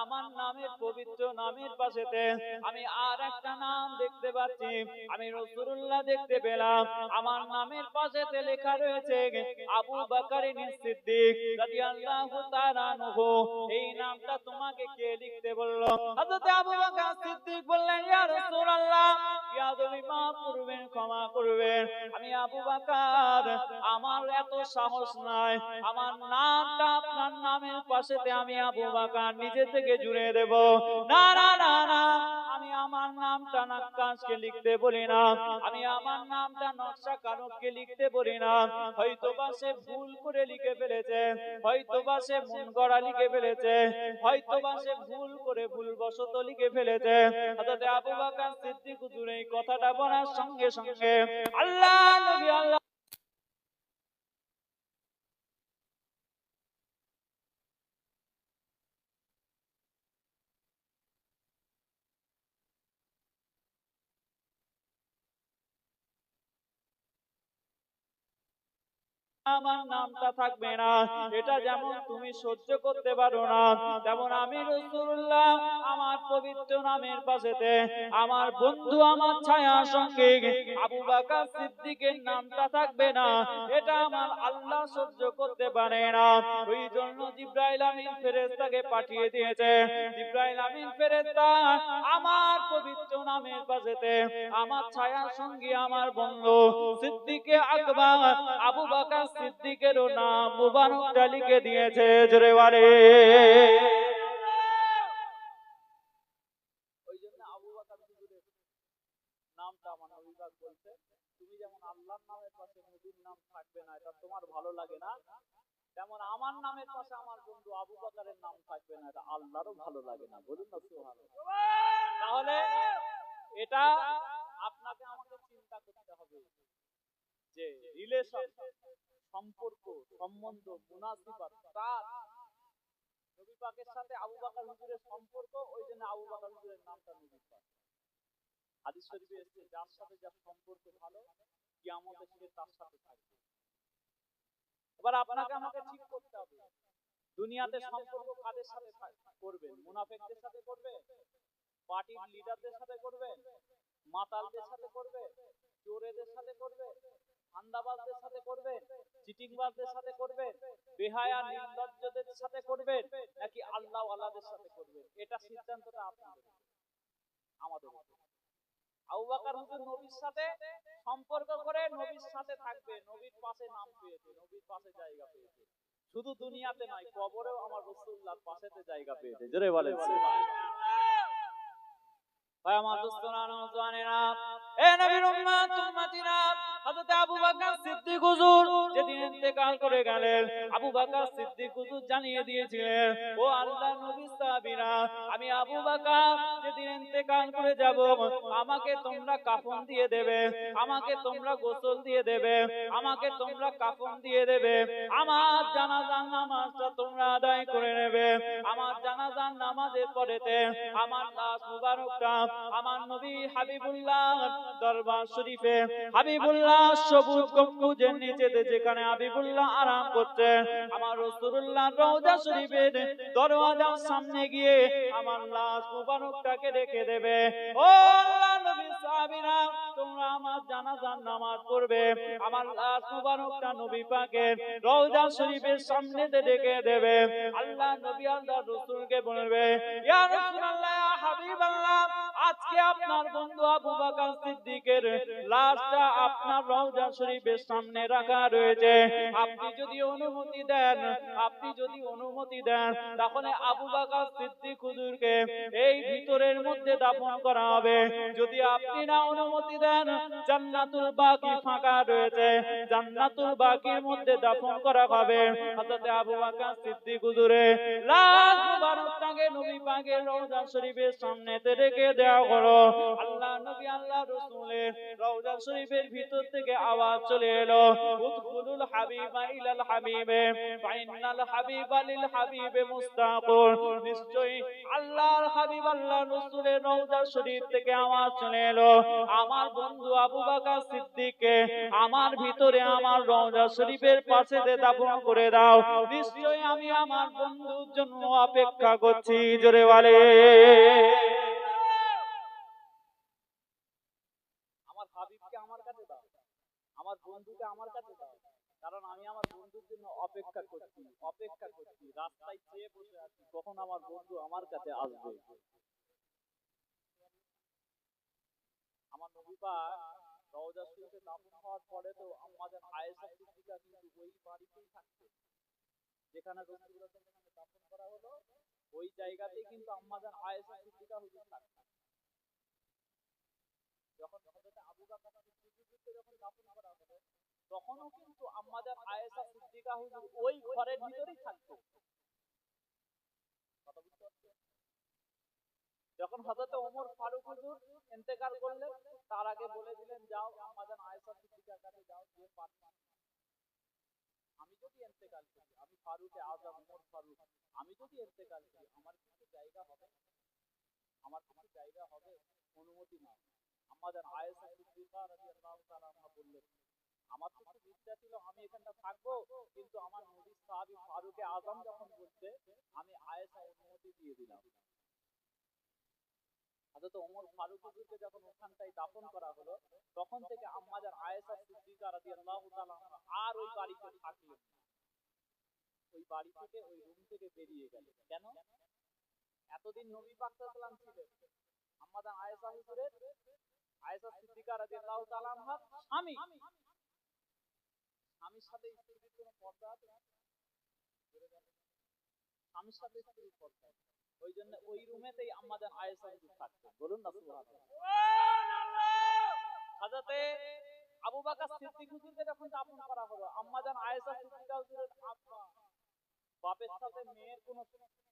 আমার নামের পবিত্র নামের পাশেতে আমি আর একটা নাম দেখতে পাচ্ছি, আমি রাসূলুল্লাহ দেখতে পেলাম। আমার নামের পাশেতে লেখা রয়েছে আবু বকর সিদ্দিক রাদিয়াল্লাহু তাআলা আনহু। এই নামটা তোমাকে কে লিখতে বললো? হযরত আবু বকর সিদ্দিক বললেন, ইয়া রাসূলুল্লাহ, বিয়াদবি মাফ করবেন, ক্ষমা করবেন, আমি আবু বকর, আমার এত সাহস নাই, আমার নামটা আপনার নামের পাশেতে আমি আবু বকর নিজে থেকে জুড়ে দেব। না না না না, আমি আমার নামটা নাক্কাশকে লিখতে বলি না, আমি আমার নামটা নকশা কারককে লিখতে বলি না। হয়তোবা সে ভুল করে লিখে ফেলেছে, হয়তোবা সে মন গড়া লিখে ফেলেছে, হয়তোবা সে ভুল করে ভুলবশত লিখে ফেলেছে। হযরত আবু বকর সিদ্দিক হুজুর এই কথাটা বলার সঙ্গে সঙ্গে আল্লাহ নবী আল্লাহ আমার নামটা থাকবে না, এটা যেমন তুমি সহ্য করতে পারো না, তেমন আমি রাসূলুল্লাহ আমার পবিত্র নামের পাশেতে আমার বন্ধু আমার ছায়া সঙ্গে আবু বকর সিদ্দিকের নামটা থাকবে না, এটা আমার আল্লাহ সহ্য করতে পারে না। ওই জন্য জিবরাইল আমিন ফেরেশতাকে পাঠিয়ে দিয়েছে। জিবরাইল আমিন ফেরেশতা আমার পবিত্র নামের পাশেতে আমার ছায়া সঙ্গী আমার বন্ধু সিদ্দিকে আকবর আবু বকর সিদ্দিকেরও নাম মুবারকটা লিখে দিয়েছে। জোরে বলে। ওই জন্য আবু বকর হুজুরের নামটা আমার নবী পাক বলছে, তুমি যেমন আল্লাহর নামের পাশে নবীর নাম থাকবে না, এটা তোমার ভালো লাগে না, তেমন আমার নামের পাশে আমার বন্ধু আবু বকরের নাম থাকবে না, এটা আল্লাহরও ভালো লাগে না। বলুন না সুবহানাল্লাহ। তাহলে এটা আপনাকে আমাকে চিন্তা করতে হবে যে রিলেশন, সম্পর্ক, সম্বন্ধ, মুনাসিবাত তার নবী পাকের সাথে আবু বকর হুজুরের সম্পর্ক, ওই জন্য আবু বকর হুজুরের নামটা নবী পাক। হাদিস শরীফে এসেছে, যার সাথে যার সম্পর্ক ভালো কিয়ামতে সে তার সাথে থাকবে। এবার আপনাকে আমাকে ঠিক করতে হবে, দুনিয়াতে সম্পর্ক কাদের সাথে করবেন? মুনাফিকদের সাথে করবেন, পার্টির লিডারদের সাথে করবেন, মাতালদের সাথে করবেন, চোরেদের সাথে করবেন, ধান্দাবাজদের সাথে করবেন, চিটিংবাজদের সাথে করবেন, বেহায়া নির্লজ্জদের সাথে করবেন, নাকি আল্লাহ ওয়ালাদের সাথে করবেন? এটা সিদ্ধান্তটা আপনাদের, আমাদের। আবু বকর হুজুর নবীর সাথে সম্পর্ক করে নবীর সাথে থাকবে, নবীর পাশে নাম পেয়েছে, নবীর পাশে জায়গা পেয়েছে। শুধু দুনিয়াতে নয়, কবরেও আমার রাসূলুল্লাহর পাশেতে জায়গা পেয়েছে। জোরে বলেন সুবহানাল্লাহ। ভাই আমার দোস্তরা, নওজওয়ানেরা, এ নবীর উম্মত উম্মতিরা, হযরত আবু বকর সিদ্দিক হুজুর যেদিন ইন্তেকাল করে গেলেন, আবু বকর সিদ্দিক হুজুর জানিয়ে দিয়েছিলেন, ও আল্লাহর নবী সাহাবীরা, আমি আবু বকর যেদিন ইন্তেকাল করে যাব, আমাকে তোমরা কাফন দিয়ে দেবে, আমাকে তোমরা গোসল দিয়ে দেবে, আমাকে তোমরা কাফন দিয়ে দেবে, আমার জানাজার নামাজটা তোমরা আদায় করে নেবে। আমার জানাজার নামাজের পরেতে আমার লাশ মুবারকটা আমার নবী হাবিবুল্লাহ দরবার শরীফে, হাবিবুল্লাহ সবুজ গম্বুজের নিচেতে যেখানে হাবিবুল্লাহ আরাম করতেন, আমার রাসূলুল্লাহ রওজা শরীফের দরওয়াজার সামনে গিয়ে আমার লাশ মুবারকটাকে রেখে দেবে। ও আল্লাহর নবী সাহাবীরা, তোমরা আমার জানাজার নামাজ পড়বে, আমার লাশ মুবারকটা নবী পাকের রওজা শরীফের সামনেতে রেখে দেবে। আল্লাহ নবী আল্লাহর রাসূলকে বলবে, ইয়া রাসূলুল্লাহ, ইয়া হাবিবাল্লাহ, আজকে আপনার বন্ধু আবু বকর সিদ্দিকের লাশটা আপনার রওজা শরীফের সামনে রাখা রয়েছে, আপনি যদি অনুমতি দেন, আপনি যদি অনুমতি দেন, তাহলে আবু বকর সিদ্দিক হুজুরকে এই ভিতরের মধ্যে দাফন করা হবে। যদি আপনি না অনুমতি দেন, জান্নাতুল বাকি ফাঁকা রয়েছে, জান্নাতুল বাকির মধ্যে দাফন করা হবে। হযরত আবু বকর সিদ্দিক হুজুরের লাশ মুবারকটাকে নবী পাকের রওজা শরীফের সামনেতে রেখে দেওয়া হলো। আল্লাহ নবী আল্লাহ রাসূলের রওজা শরীফের ভিতর থেকে আওয়াজ চলে এলো, উদখুলুল হাবিবা ইলাল হাবিবে ফাইনাল হাবিবা লিল হাবিবে মুস্তাকুর। নিশ্চয়ই আল্লাহর হাবিব আল্লাহর রাসূলের রওজা শরীফ থেকে আওয়াজ চলে এলো, আমার বন্ধু আবু বকর সিদ্দিককে আমার ভিতরে আমার রওজা শরীফের পাশে দাফন করে দাও। নিশ্চয়ই আমি আমার বন্ধুর জন্য অপেক্ষা করছি। বলছি, জোরে বলে। আমার হাবিবকে আমার কাছে দাও, আমার বন্ধুকে আমার কাছে দাও, কারণ আমি আমার বন্ধুর জন্য অপেক্ষা করছি, রাস্তায় চেয়ে বসে আছি কখন আমার বন্ধু আমার কাছে আসবে। আমার নবী পাক রওজা শরীফে দাফন হওয়ার পরে তো আমাদের আয়েশা সিদ্দিকা কিন্তু ওই বাড়িতেই থাকতো, যেখানে রাসূলুল্লাহ দাফন করা হলো ওই জায়গাতেই কিন্তু আমাদের আয়েশা সিদ্দিকা হুজুর থাকতো। যখন হযরত আবু বকর সিদ্দিককে যখন দাফন করা হলো তখনও কিন্তু আমাদের আয়েশা সিদ্দিকা হুজুর ওই ঘরের ভিতরেই থাকতো। কথা বুঝতে পারছেন? যখন হযরত ওমর ফারুক হুজুর ইন্তেকাল করলেন তার আগে বলে দিলেন, যাও আমাদের আয়েশা সিদ্দিকার কাছে যাও, গিয়ে পাঠান, আমি যদি ইন্তেকাল করি, আমি ফারুকে আযম ওমর ফারুক, আমি যদি ইন্তেকাল করি আমার কিছু জায়গা হবে, অনুমতি নাও। আমাদের আয়েশা সিদ্দিকা রাদিয়াল্লাহু তাআলা আনহা বললেন, আমার তো খুব ইচ্ছা ছিল আমি এখানটা থাকবো, কিন্তু আমার নবীর সাহাবী ফারুকে আযম যখন বলছে আমি আয়েশা অনুমতি দিয়ে দিলাম। হযরত ওমর ফারুক হুজুরকে যখন ওখানটায় দাফন করা হলো তখন থেকে আমাদের আয়েশা সিদ্দিকা রাদিয়াল্লাহু তাআলা আনহা আর ওই বাড়িতে থাকলেন, ওই বাড়ি থেকে ওই রুম থেকে বেরিয়ে গেলেন। কেন? এতদিন নবী পাক সাল্লাল্লাহু আলাইহি ওয়াসাল্লাম ছিলেন আমাদের আয়েশা হুজুরের, আয়েশা সিদ্দিকা রাদিয়াল্লাহু তাআলা আনহার স্বামী, স্বামীর সাথে স্ত্রীর কোনো পর্দা আছে? স্বামীর সাথে স্ত্রীর পর্দা, ওই জন্য ওই রুমেতেই আমাদের আয়েশা হুজুর থাকতেন। বলুন না সুবহানাল্লাহ। হযরতে আবু বকর সিদ্দিক হুজুরকে যখন দাফন করা হলো আমাদের আয়েশা সিদ্দিকা হুজুরের আব্বা বাপের সাথে মেয়ের কোনো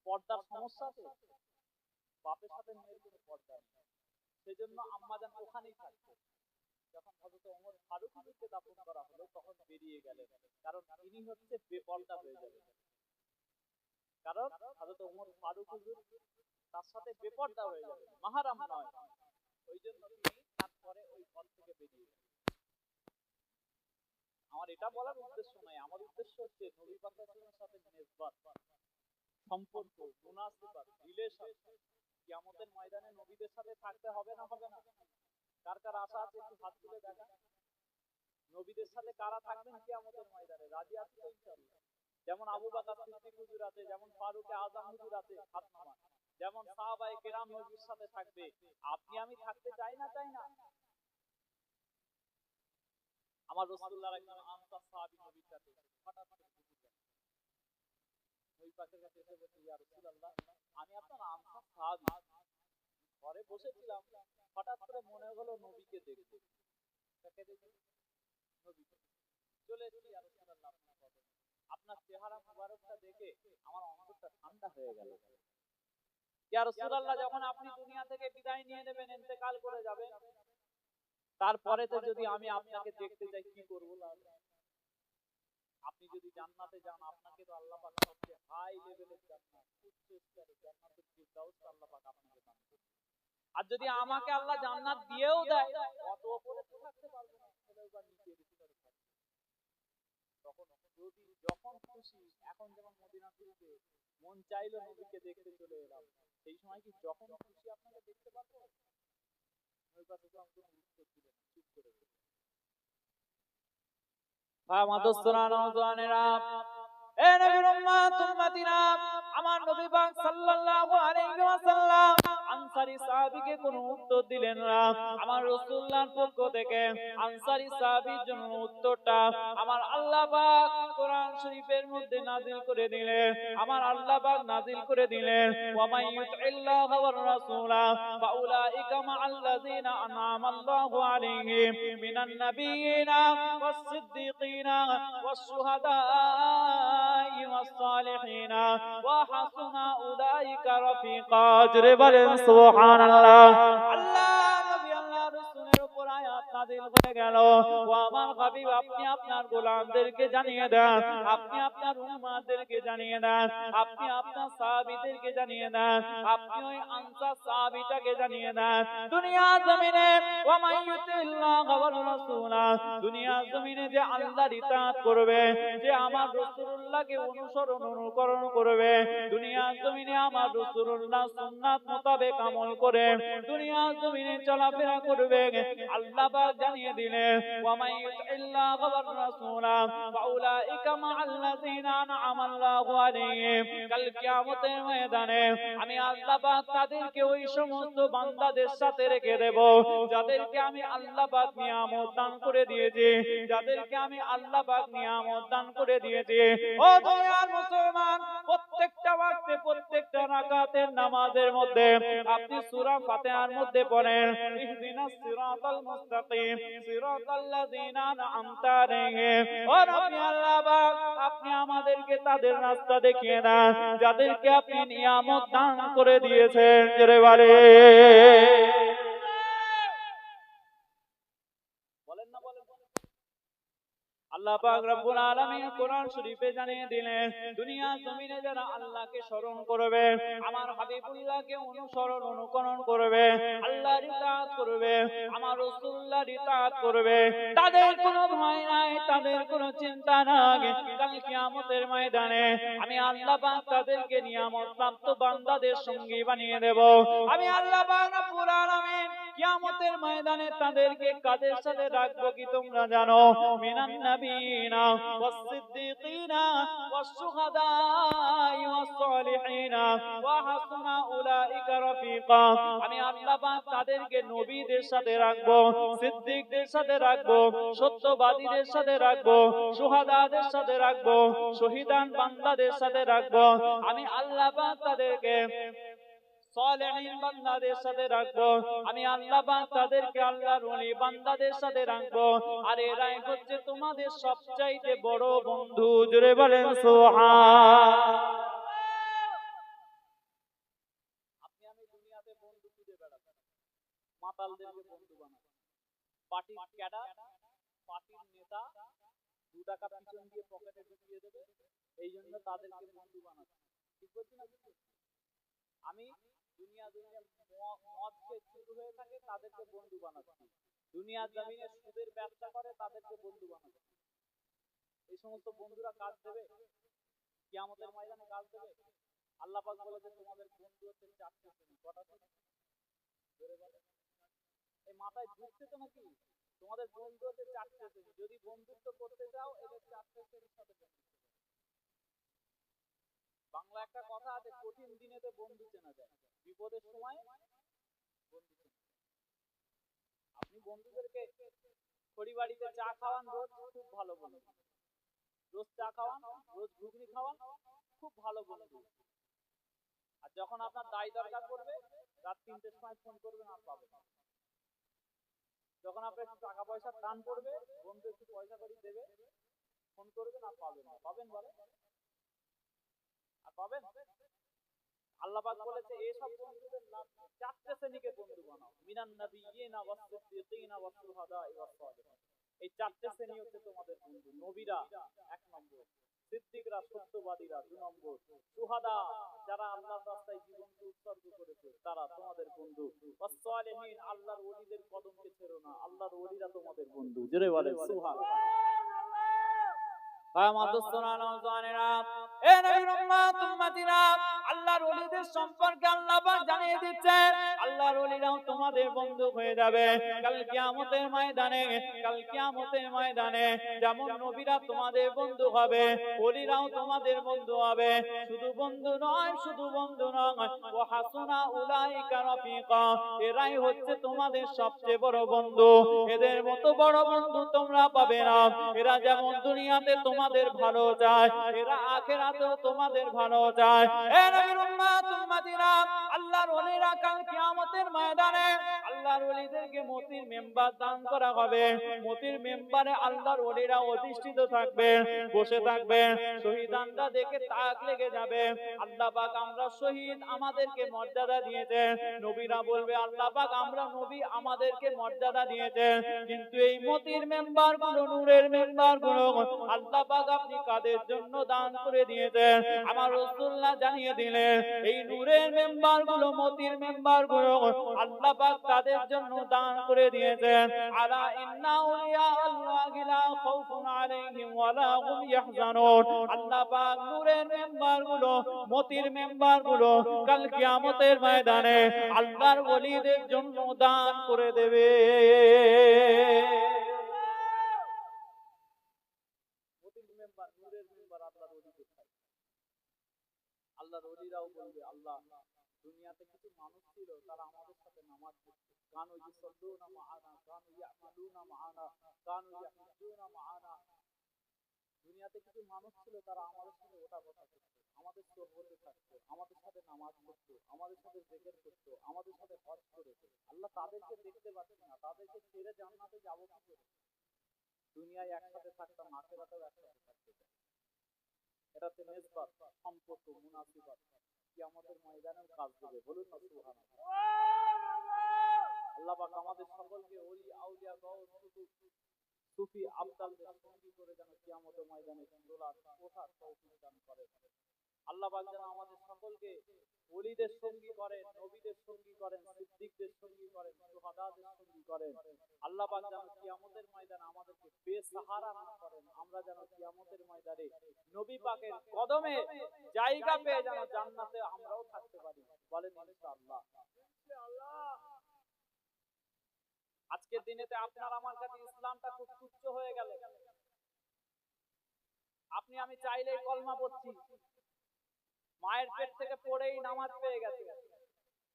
পর্দার সমস্যা আছে? বাপের সাথে মেয়ের কোনো পর্দা নেই, সেজন্য আম্মাজান ওখানেই থাকতো। যখন হযরত ওমর ফারুক হুজুরকে দাফন করা হলো তখন বেরিয়ে গেলেন, কারণ ইনি হচ্ছে বেপর্দা হয়ে যাবে, কারণ হযরত ওমর ফারুক হুজুর তার সাথে বেপর্দা হয়ে যাবে, মাহরাম নয়, ওই জন্য তিনি তারপরে ওই ঘর থেকে বেরিয়ে গেলেন। আমার এটা বলার উদ্দেশ্য নয়, আমার উদ্দেশ্য হচ্ছে নবী পাক সাল্লাল্লাহু আলাইহি ওয়াসাল্লামের নিসবত, সম্পর্ক, মুনাসিবাত, রিলেশন কিয়ামতের ময়দানে নবীদের সাথে থাকতে হবে না হবে না? কার কার আশা আছে একটু হাত তুলে দেখা। নবীদের সাথে কারা থাকবেন কিয়ামতের ময়দানে? রাজি আছি তো ইনশাআল্লাহ? যেমন আবু বকর সিদ্দিক হুজুর আছে, যেমন ফারুক আযম হুজুর আছে, হাত নামান, যেমন সাহাবায়ে কেরাম নবীর সাথে থাকবে, আপনি আমি থাকতে চাই না চাই না? আমার রাসূলুল্লাহর একজন আনসার সাহাবী নবীর সাথে হঠাৎ করে ওই পাশের কাছে এসে বলছে, ইয়া রাসূলুল্লাহ আমি আপনার আনসার সাহাবী, ঘরে বসেছিলাম হঠাৎ করে মনে হলো নবীকে দেখব, তাকে দেখি নবীকে চলে এসেছি, ইয়া রাসূলুল্লাহ আপনার চেহারা মুবারকটা দেখে আমার অন্তরটা ঠান্ডা হয়ে গেল। ইয়া রাসূলুল্লাহ যখন আপনি দুনিয়া থেকে বিদায় নিয়ে নেবেন, ইন্তেকাল করে যাবেন, তারপরে তো যদি আমি আপনাকে দেখতে চাই কি করব? আপনি যদি জান্নাতে যান আপনাকে তো আল্লাহ পাক সবচেয়ে হাই লেভেলের জান্নাত, উচ্চ স্তরের জান্নাতুল ফিরদাউস আল্লাহ পাক আপনাকে দান করবেন। আর যদি আমাকে আল্লাহ জান্নাত দিয়েও দেয় অত উপরে তো থাকতে পারবো না, বা নিচের স্তরে থাকবো। তখন যদি যখন খুশি, এখন যেমন মদিনা শরীফে মন চাইলো নবীকে দেখতে চলে এলাম, সেই সময় কি যখন খুশি আপনাকে দেখতে পারবো? নবী পাক সাল্লাল্লাহু আলাইহি ওয়াসাল্লাম উত্তর দিলেন, চুপ করে গেলেন। আমার নবী পাক সাল্লাল্লাহু আলাইহি ওয়াসাল্লাম আনসারী সাহাবীকে কোনো উত্তর দিলেন না। আমার রাসূলুল্লাহর পক্ষ থেকে আনসারী সাহাবীর জন্য উত্তরটা আমার আল্লাহ পাক কোরআন শরীফের মধ্যে নাযিল করে দিলেন। আমার আল্লাহ পাক নাযিল করে দিলেন, ওয়া মান ইউতিল্লাহা ওয়ার রাসূলা ফাউলাইকা মা'আল্লাযীনা আন'আমা আল্লাহু আলাইহিম মিনান নাবিয়্যিনা ওয়াস সিদ্দীকিনা ওয়াস শুহাদা'i ওয়াস সালিহিনা ওয়া হাসুনা উলাইকা রাফিকা। জোরে বলেন সুবহানাল্লাহ। আল্লাহ নবী আল্লাহ রাসূলের উপর আয়াত নাযিল হয়ে গেল। ও আমার হাবিব, আপনি আপনার গোলামদেরকে জানিয়ে দেন, আপনি আপনার উম্মতদেরকে জানিয়ে দেন, আপনি আপনার সাহাবীদেরকে জানিয়ে দেন, আপনি ওই আনসার সাহাবীটাকে জানিয়ে দেন, দুনিয়া জমিনে ওয়া মাইয়ুতিল্লাহ ওয়ার রাসূলা, দুনিয়া জমিনে যে আল্লাহর ইতাআত করবে, যে আমার রাসূলুল্লাহকে অনুসরণ অনুকরণ করবে, দুনিয়া জমিনে আমার রাসূলুল্লাহ সুন্নাত মোতাবেক আমল করে দুনিয়া জমিনে চলাফেরা করবে, আল্লাহ পাক জানিয়ে দিলেন ওয়া মাইয়ুতিল্লাহ ওয়ার রাসূলা ফাউলাইকা মাআল্লাযিনা আন'আমা আল্লাহু আলাইহিম, কাল কিয়ামতের ময়দানে আমি আল্লাহ পাক তাদেরকে ওই সমস্ত বান্দাদের সাথে রেখে দেব যাদেরকে আমি আল্লাহ পাক নিয়ামত দান করে দিয়েছি, যাদেরকে আমি আল্লাহ পাক নিয়ামত দান করে দিয়েছি। ও দুনিয়ার মুসলমান, প্রত্যেকটা ওয়াক্তে প্রত্যেকটা রাকাতের নামাজের মধ্যে আপনি সূরা ফাতিহার মধ্যে পড়েন ইহদিনাস সিরাতাল মুস্তাকিম সিরাতাল্লাযিনা আন'আমতা আলাইহিম। ও রব্বি আল্লাহ পাক, আপনি আমাদেরকে তাদের রাস্তা দেখিয়ে দেন যাদেরকে আপনি নিয়ামত দান করে দিয়েছেন। জোরে বলে বলেন না বলেন। আল্লাহ পাক রব্বুল আলামিন কোরআন শরীফে জানিয়ে দিলেন দুনিয়া জমিনে যারা আল্লাহকে স্মরণ করবে, আমার হাবিবুল্লাহকে অনুসরণ অনুকরণ করবে, আল্লাহর ইতাআত করবে, আমার রাসূলুল্লাহর ইতাআত করবে, তাদের কোনো ভয় নাই, তাদের কোনো চিন্তা নাই। কাল কিয়ামতের ময়দানে আমি আল্লাহ পাক তাদেরকে নিয়ামত প্রাপ্ত বান্দাদের সঙ্গী বানিয়ে দেব। আমি আল্লাহ পাক রব্বুল আলামিন কিয়ামতের ময়দানে তাদেরকে কাদের সাথে রাখবো কি তোমরা জানো? মিনান নাবিয়িনা ওয়াস সিদ্দিকিনা ওয়াস শুহাদাই ওয়াস সালিহিনা ওয়া হাসুনা উলাইকা রাফিকা। আমি আল্লাহ পাক তাদেরকে নবীদের সাথে রাখবো, সিদ্দিকদের সাথে রাখবো, সত্যবাদীদের সাথে রাখবো, শুহাদাদের সাথে রাখবো, শহীদান বান্দাদের সাথে রাখবো। আমি আল্লাহ পাক তাদেরকে সালেহীন বান্দাদের সাথে রাখবো। আমি আল্লাহ পাক তাদেরকে আল্লাহর ওলি বান্দাদের সাথে রাখবো। আর এরাই হচ্ছে তোমাদের সবচাইতে বড় বন্ধু। জোরে বলেন সুবহান। আপনি আমি দুনিয়াতে বন্ধু খুঁজে বেড়াবো, মাতালদেরকে বন্ধু বানাবো, পার্টির ক্যাডার, পার্টির নেতা 2 টাকা পিছন দিয়ে পকেটে ঢুকিয়ে দেবে, এই জন্য তাদেরকে বন্ধু বানাবো। ঠিক বলছি না? আমি দুনিয়া মদ খেয়ে শুরু হয়ে থাকে, তাদেরকে বন্ধু বানাচ্ছি। দুনিয়া জমিনে সুদের ব্যবসা করে, তাদেরকে বন্ধু বানাচ্ছি। এই সমস্ত বন্ধুরা কাজ দেবে? কিয়ামতের ময়দানে কাজ দেবে? আল্লাহ পাক বলেছে তোমাদের বন্ধু হচ্ছে 4টে শ্রেণী। কটা শ্রেণী? জোরে বলে। এই মাথায় ঢুকছে তো নাকি? তোমাদের বন্ধু হচ্ছে 4টে শ্রেণী। যদি বন্ধুত্ব করতে চাও এদের 4টে শ্রেণীর সাথে বন্ধুত্ব। বাংলা একটা কথা আছে, কঠিন দিনেতে বন্ধু চেনা যায়, বিপদের সময় বন্ধু চেনা যায়। আপনি বন্ধুদেরকে খড়ি বাড়িতে চা খাওয়ান রোজ, খুব ভালো বন্ধু। রোজ চা খাওয়ান, রোজ ঘুগনি খাওয়ান, খুব ভালো বন্ধু। আর যখন আপনার দায় দরকার পড়বে, রাত 3টের সময় ফোন করবেন, আর পাবেন। যখন আপনার একটু টাকা পয়সার টান পড়বে, বন্ধু একটু পয়সা করে দেবে, ফোন করবেন, আর পাবেন না। পাবেন বলে? আর পাবেন? আল্লাহ পাক বলেছে এসব বন্ধুদের নাম 4টে শ্রেণীকে বন্ধু বানাও। মিনান নাবিয়িনা ওয়াস সিদ্দিকিনা ওয়াস শুহাদাই ওয়াস সালিহিন। এই 4টে শ্রেণী হচ্ছে তোমাদের বন্ধু। নবীরা 1 নম্বর, সিদ্দিকরা সত্যবাদীরা 2 নম্বর, শুহাদা যারা আল্লাহর রাস্তায় জীবনকে উৎসর্গ করেছে তারা তোমাদের বন্ধু, ওয়াস সালিহিন আল্লাহর ওলিদের কদমকে ছেড়ো না, আল্লাহর ওলিরা তোমাদের বন্ধু। জোরে বলে সুবহানাল্লাহ। আল্লাহর ওলিদের সম্পর্কে আল্লাহ পাক জানিয়ে দিচ্ছেন আল্লাহর ওলিরাও তোমাদের বন্ধু হয়ে যাবে কাল কিয়ামতের ময়দানে। কাল কিয়ামতের ময়দানে যেমন নবীরা তোমাদের বন্ধু হবে, ওলিরাও তোমাদের বন্ধু হবে। শুধু বন্ধু নয়, শুধু বন্ধু নয়, ওয়া হাসুনা উলাইকা রাফিকা, এরাই হচ্ছে তোমাদের সবচেয়ে বড় বন্ধু। এদের মতো বড় বন্ধু তোমরা পাবে না। এরা যেমন দুনিয়াতে তোমাদের ভালো চায়, এরা আখিরাতেও তোমাদের ভালো চায়। এ নবীর উম্মত উম্মতিরা, আল্লাহর ওলিরা কাল কিয়ামতের ময়দানে আল্লাহর ওলিদেরকে মতির মেম্বার দান করা হবে। মতির মেম্বারে আল্লাহর ওলিরা অধিষ্ঠিত থাকবে, বসে থাকবে। শহীদানরা দেখে তাক লেগে যাবে। আল্লাহ পাক আমরা শহীদ, আমাদেরকে মর্যাদা দিয়েছে। নবীরা বলবে আল্লাহ পাক আমরা নবী, আমাদেরকে মর্যাদা দিয়েছে। কিন্তু এই মতির মেম্বার গুলো, নূরের মেম্বার গুলো আল্লাহ পাক আপনি কাদের জন্য দান করে দিয়েছেন? আমার রাসূলুল্লাহ জানিয়ে দিলেন এই নূরের মেম্বার গুলো, মতির মেম্বার গুলো আল্লাহ পাক তাদের জন্য দান করে দিয়েছেন। আলা ইন্না আউলিয়া আল্লাহি লা খাউফুন আলাইহিম ওয়া লা হুম ইয়াহজানুন। আল্লাহ পাক নূরের মেম্বার গুলো, মতির মেম্বার গুলো কাল কিয়ামতের ময়দানে আল্লাহর ওলিদের জন্য দান করে দেবে। মতির মেম্বার, নূরের মেম্বার আল্লাহর ওলিদের থাকবে। আল্লাহর ওলিরাও বলবে আল্লাহ দুনিয়াতে কিছু মানুষ ছিল তারা আমাদের সাথে নামাজ পড়তো, কানু ইউসাল্লুনা মাআনা, কানু ইয়ামালুনা মাআনা, কানু ইয়াহজুনা মাআনা। দুনিয়াতে কিছু মানুষ ছিল তারা আমাদের সাথে ওঠা বসা করতো, আমাদের সোহবতে থাকতো, আমাদের সাথে নামাজ পড়তো, আমাদের সাথে জিকির করতো, আমাদের সাথে হজ করেছে। আল্লাহ তাদেরকে দেখতে পাচ্ছি না, তাদেরকে ছেড়ে জান্নাতে যাব কি করে? দুনিয়ায় একসাথে থাকতাম, আখিরাতেও একসাথে থাকতে চাই। এটাতে নিসবাত, সম্পর্ক, মুনাসিবাত কিয়ামতের ময়দানেও কাজ দেবে। বলুন না সুবহানাল্লাহ। আল্লাহ পাক আমাদের সকলকে ওলি, আউলিয়া, গাউস, কুতুব, সুফি, আবদালদের সঙ্গী করে যেন কিয়ামতের ময়দানে দোলার ওঠার তৌফিক দান করেন। আল্লাহ পাক যেন আমাদের সকলকে ওলিদের সঙ্গী করেন, নবীদের সঙ্গী করেন, সিদ্দিকদের সঙ্গী করেন, শুহাদাদের সঙ্গী করেন। আল্লাহ পাক যেন কিয়ামতের ময়দানে আমাদেরকে বেসাহারা না করেন। আমরা যেন কিয়ামতের ময়দানে নবী পাকের কদমে জায়গা পেয়ে যেন জান্নাতে আমরাও থাকতে পারি। বলেন ইনশাআল্লাহ। আজকের দিনেতে আপনার আমার কাছে ইসলামটা খুব তুচ্ছ হয়ে গেল। আপনি আমি চাইলেই কলমা পড়ছি, মায়ের পেট থেকে পড়েই নামাজ পেয়ে গেছে,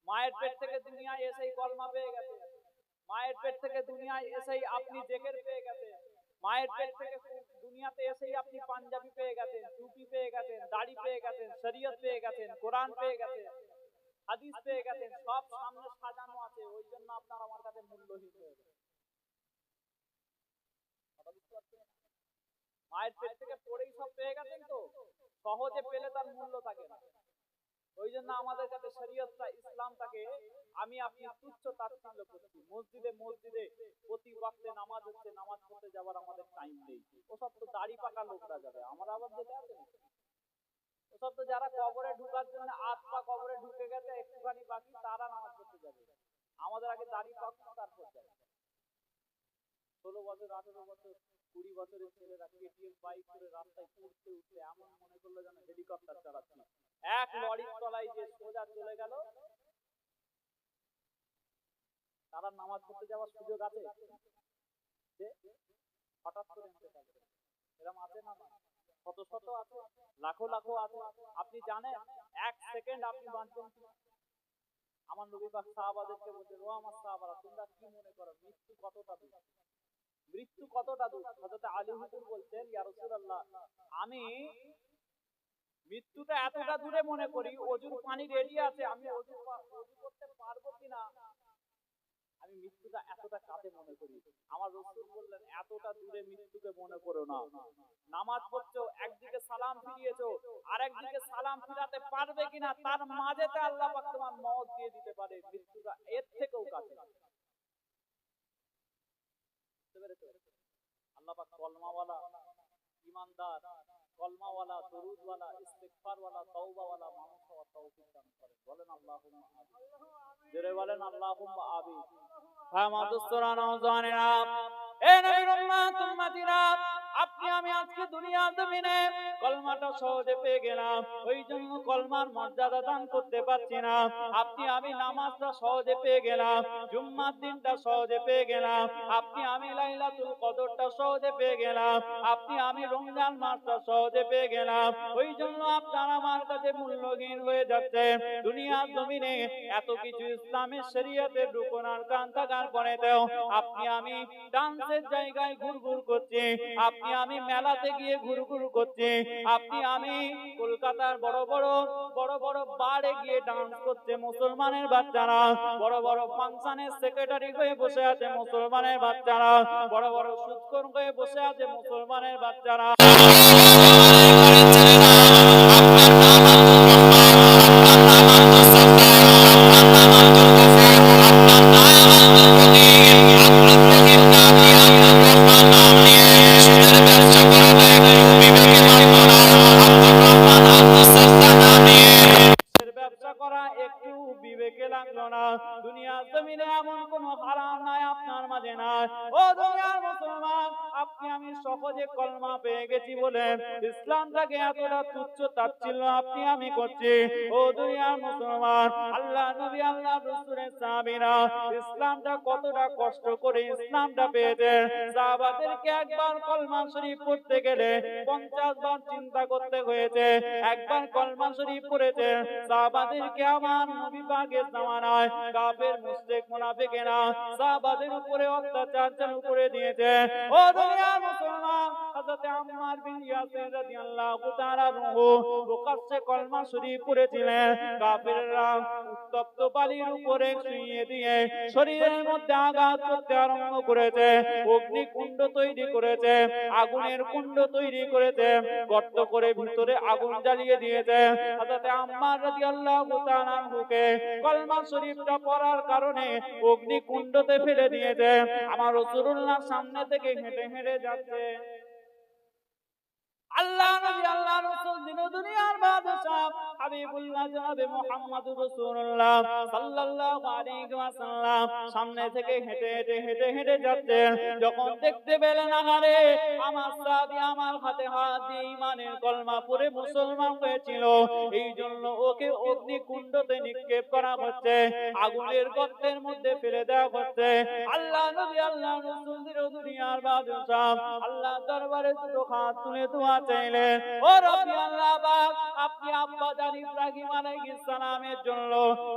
মায়ের পেট থেকে দুনিয়ায় এসেই কলমা পেয়ে গেছে, মায়ের পেট থেকে দুনিয়ায় এসেই আপনি জিকির পেয়ে গেছেন, মায়ের পেট থেকে দুনিয়াতে এসেই আপনি পাঞ্জাবি পেয়ে গেছেন, টুপি পেয়ে গেছেন, দাড়ি পেয়ে গেছেন, শরীয়ত পেয়ে গেছেন, কোরআন পেয়ে গেছেন, হাদিস পেয়ে গেছেন, সব সামনে সাজানো আছে। ওই জন্য আপনার আমার কাছে মূল্যহীন হয়ে গেছে। মায়ের পেট থেকে পড়েই সব পেয়ে গেছেন, তো সহজে পেলে তার মূল্য থাকে না। ওই জন্য আমাদের কাছে শরীয়তটা, ইসলামটাকে আমি আপনি তুচ্ছ তাচ্ছিল্য করছি। মসজিদে মসজিদে প্রতি ওয়াক্তে নামাজ হচ্ছে, নামাজ পড়তে যাওয়ার আমাদের টাইম নেই। ওসব তো দাড়ি পাকা লোকরা যাবে, আমরা আবার যেতে আছে না। ওসব তো যারা কবরে ঢুকার জন্য আট পা কবরে ঢুকে গেছে, একটুখানি বাকি, তারা নামাজ পড়তে যাবে। আমাদের আগে দাড়ি পাকা, তারপর যাবে। 16 বছর, 18 বছর, 20 বছরের ছেলেরা কেটিএম বাইক করে রাস্তায় উঠতে উঠতে এমন মনে করলো যেন হেলিকপ্টার চালাচ্ছি। এক লরির তলায় যে সোজা চলে গেল। তারা নামাজ পড়তে যাওয়ার সুযোগ আছে? হঠাৎ করে নিতে পারবে, এরকম আছে না? শত শত আছে, লাখো লাখো আছে। আপনি জানেন এক সেকেন্ড আপনি বাঁচবেন? আমার নবী পাক সাহাবাদেরকে বলতেন, ও আমার সাহাবারা, তোমরা কি মনে করো মৃত্যু কতটা দূর? মৃত্যু কতটা দূর? হযরত আলী হুজুর বলতেন, ইয়া রাসূলুল্লাহ, আমি মৃত্যুটা এতটা দূরে মনে করি, অজুর পানি রেডি আছে, আমি অজু করতে পারবো কিনা, আমি মৃত্যুটা এতটা কাছে মনে করি। আমার রাসূল বললেন, এতটা দূরে মৃত্যুকে মনে করো না। নামাজ পড়ছো, একদিকে সালাম ফিরিয়েছো, আর একদিকে সালাম ফিরাতে পারবে কিনা তার মাঝেতে আল্লাহ পাক তোমার মওত দিয়ে দিতে পারে। মৃত্যুটা এর থেকেও কাছে। আল্লাহ পাক কলমাওয়ালা, ঈমানদার, কলমাওয়ালা, দরুদওয়ালা, ইস্তিগফারওয়ালা, তাওবাওয়ালা মানুষ হওয়ার তৌফিক দান করেন। বলেন আল্লাহুম্মা আমিন। জোরে বলেন আল্লাহুম্মা আমিন। হ্যাঁ মাদুস্তরা নওজওয়ানেরা, এ নবীর উম্মত উম্মতিরা, আপনি আমি আজকে দুনিয়ার জমিনে কলমাটা সহজে পেয়ে গেলাম, ওই জন্য কলমার মর্যাদা দান করতে পারছি না। আপনি আমি নামাজটা সহজে পেয়ে গেলাম, জুম্মার দিনটা সহজে পেয়ে গেলাম, আপনি আমি লাইলাতুল কদরটা সহজে পেয়ে গেলাম, আপনি আমি রমজান মাসটা সহজে পেয়ে গেলাম। ওই জন্য আপনার আমার কাছে মূল্যহীন হয়ে যাচ্ছে। দুনিয়ার জমিনে এত কিছু ইসলামের শরীয়তের রুকন আরকান থাকার পরেও আপনি আমি ডান্সের জায়গায় ঘুরঘুর করছি, আপনি আমি মেলাতে গিয়ে ঘুরঘুর করছি, আপনি আমি কলকাতার বড় বড় বারে গিয়ে ডান্স করছে মুসলমানের বাচ্চারা, বড় বড় ফাংশনের সেক্রেটারি হয়ে বসে আছে মুসলমানের বাচ্চারা, বড় বড় সুৎখোর হয়ে বসে আছে মুসলমানের বাচ্চারা। ব্যবসা করা একটু বিবেকে লাগলো না। দুনিয়ার জমিনে এমন কোন হারাম নাই আপনার মাঝে নাই। ও দুনিয়ার মুসলমান, আপনি আমি সহজে কলমা পেয়ে গেছি বলে ইসলামটাকে এতটা তুচ্ছ তাচ্ছিল্য আপনি আমি করছি। ও দুনিয়ার মুসলমান, আল্লাহ নবী আল্লাহ রাসূলের সাহাবীরা ইসলামটা কতটা কষ্ট করে ইসলামটা পেয়েছে। সাহাবাদেরকে একবার কলমা শরীফ পড়তে গেলে 50 বার চিন্তা করতে হয়েছে। একবার কলমা শরীফ পড়েছে সাহাবাদেরকে আমার নবী পাকের জামানায় কাফের মুশরিক মুনাফিকেরা সাহাবাদের উপরে অত্যাচার চালু করে দিয়েছে। ও দুনিয়ার মুসলমান, হযরত আম্মার বিন ইয়াসির রাদিয়াল্লাহু তাআলা আনহু প্রকাশ্যে কলমা শরীফ পড়েছিলেন। কাফেররা উত্তপ্ত বালির উপরে শুইয়ে দিয়ে শরীরের মধ্যে আঘাত করতে আরম্ভ করেছে, অগ্নিকুণ্ড তৈরি করেছে, আগুনের কুণ্ড তৈরি করেছে, গর্ত করে ভিতরে আগুন জ্বালিয়ে দিয়েছে। হযরত আম্মার রাদিয়াল্লাহু তাআলা আনহুকে কলমা শরীফটা পড়ার কারণে অগ্নিকুণ্ডতে ফেলে দিয়েছে। আমার রাসূলুল্লাহ সামনে থেকে হেঁটে হেঁটে যাচ্ছে। আল্লাহ নবী আল্লাহ রাসূল দিন দুনিয়ার বাদশা হাবিবুল্লাহ জনাবে মুহাম্মদুর রাসূলুল্লাহ সাল্লাল্লাহু আলাইহি ওয়াসাল্লাম সামনে থেকে হেঁটে যাচ্ছে। যখন দেখতে পেলেন আরে আমার সাহাবী আমার হাতে হাত দিয়ে ঈমানের কলমা পড়ে মুসলমান হয়েছিল, এই জন্য ওকে অগ্নিকুণ্ডতে নিক্ষেপ করা হচ্ছে, আগুনের গর্তের মধ্যে ফেলে দেওয়া হচ্ছে। আল্লাহ নবী আল্লাহ রাসূল দিন দুনিয়ার বাদশা আল্লাহ দরবারে দুটো হাত তুলে দোয়া চাইলেন, ও রব্বি আল্লাহ পাক, আপনি আব্বা জান ইব্রাহিম আলাইহিস সালামের জন্য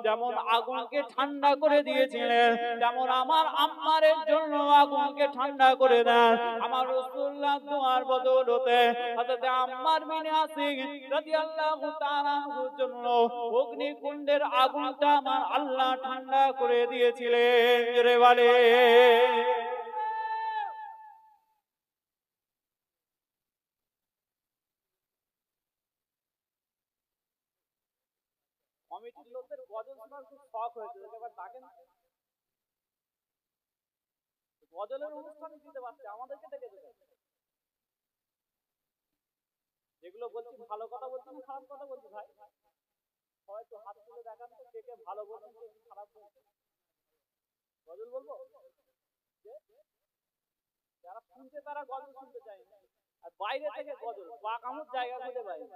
যেমন আগুনকে ঠান্ডা করে দিয়েছিলেন, যেমন আমার আম্মারের জন্য আগুনকে ঠান্ডা করে দেন। আমার রাসূলুল্লাহ দোয়ার বদৌলতে হযরত আম্মার বিন ইয়াসির রাদিয়াল্লাহু তাআলা আনহুর জন্য অগ্নিকুণ্ডের আগুনটা আমার আল্লাহ ঠান্ডা করে দিয়েছিলেন। জোরে বলে কমিটির লোকদের গজল শোনার খুব শখ হয়েছে, এবার ডাকেন গজলের অনুষ্ঠান দিতে পারছে, আমাদেরকে ডেকে দেবে। যেগুলো বলছি ভালো কথা বলছি না খারাপ কথা বলছি ভাই? হয়তো হাত তুলে দেখান তো কে কে ভালো বলছেন কে খারাপ বলছেন। গজল বলবো, যারা শুনছে তারা গজল শুনতে চায় না, আর বাইরে থেকে গজল বা কামুর জায়গা খুঁজে বাইরে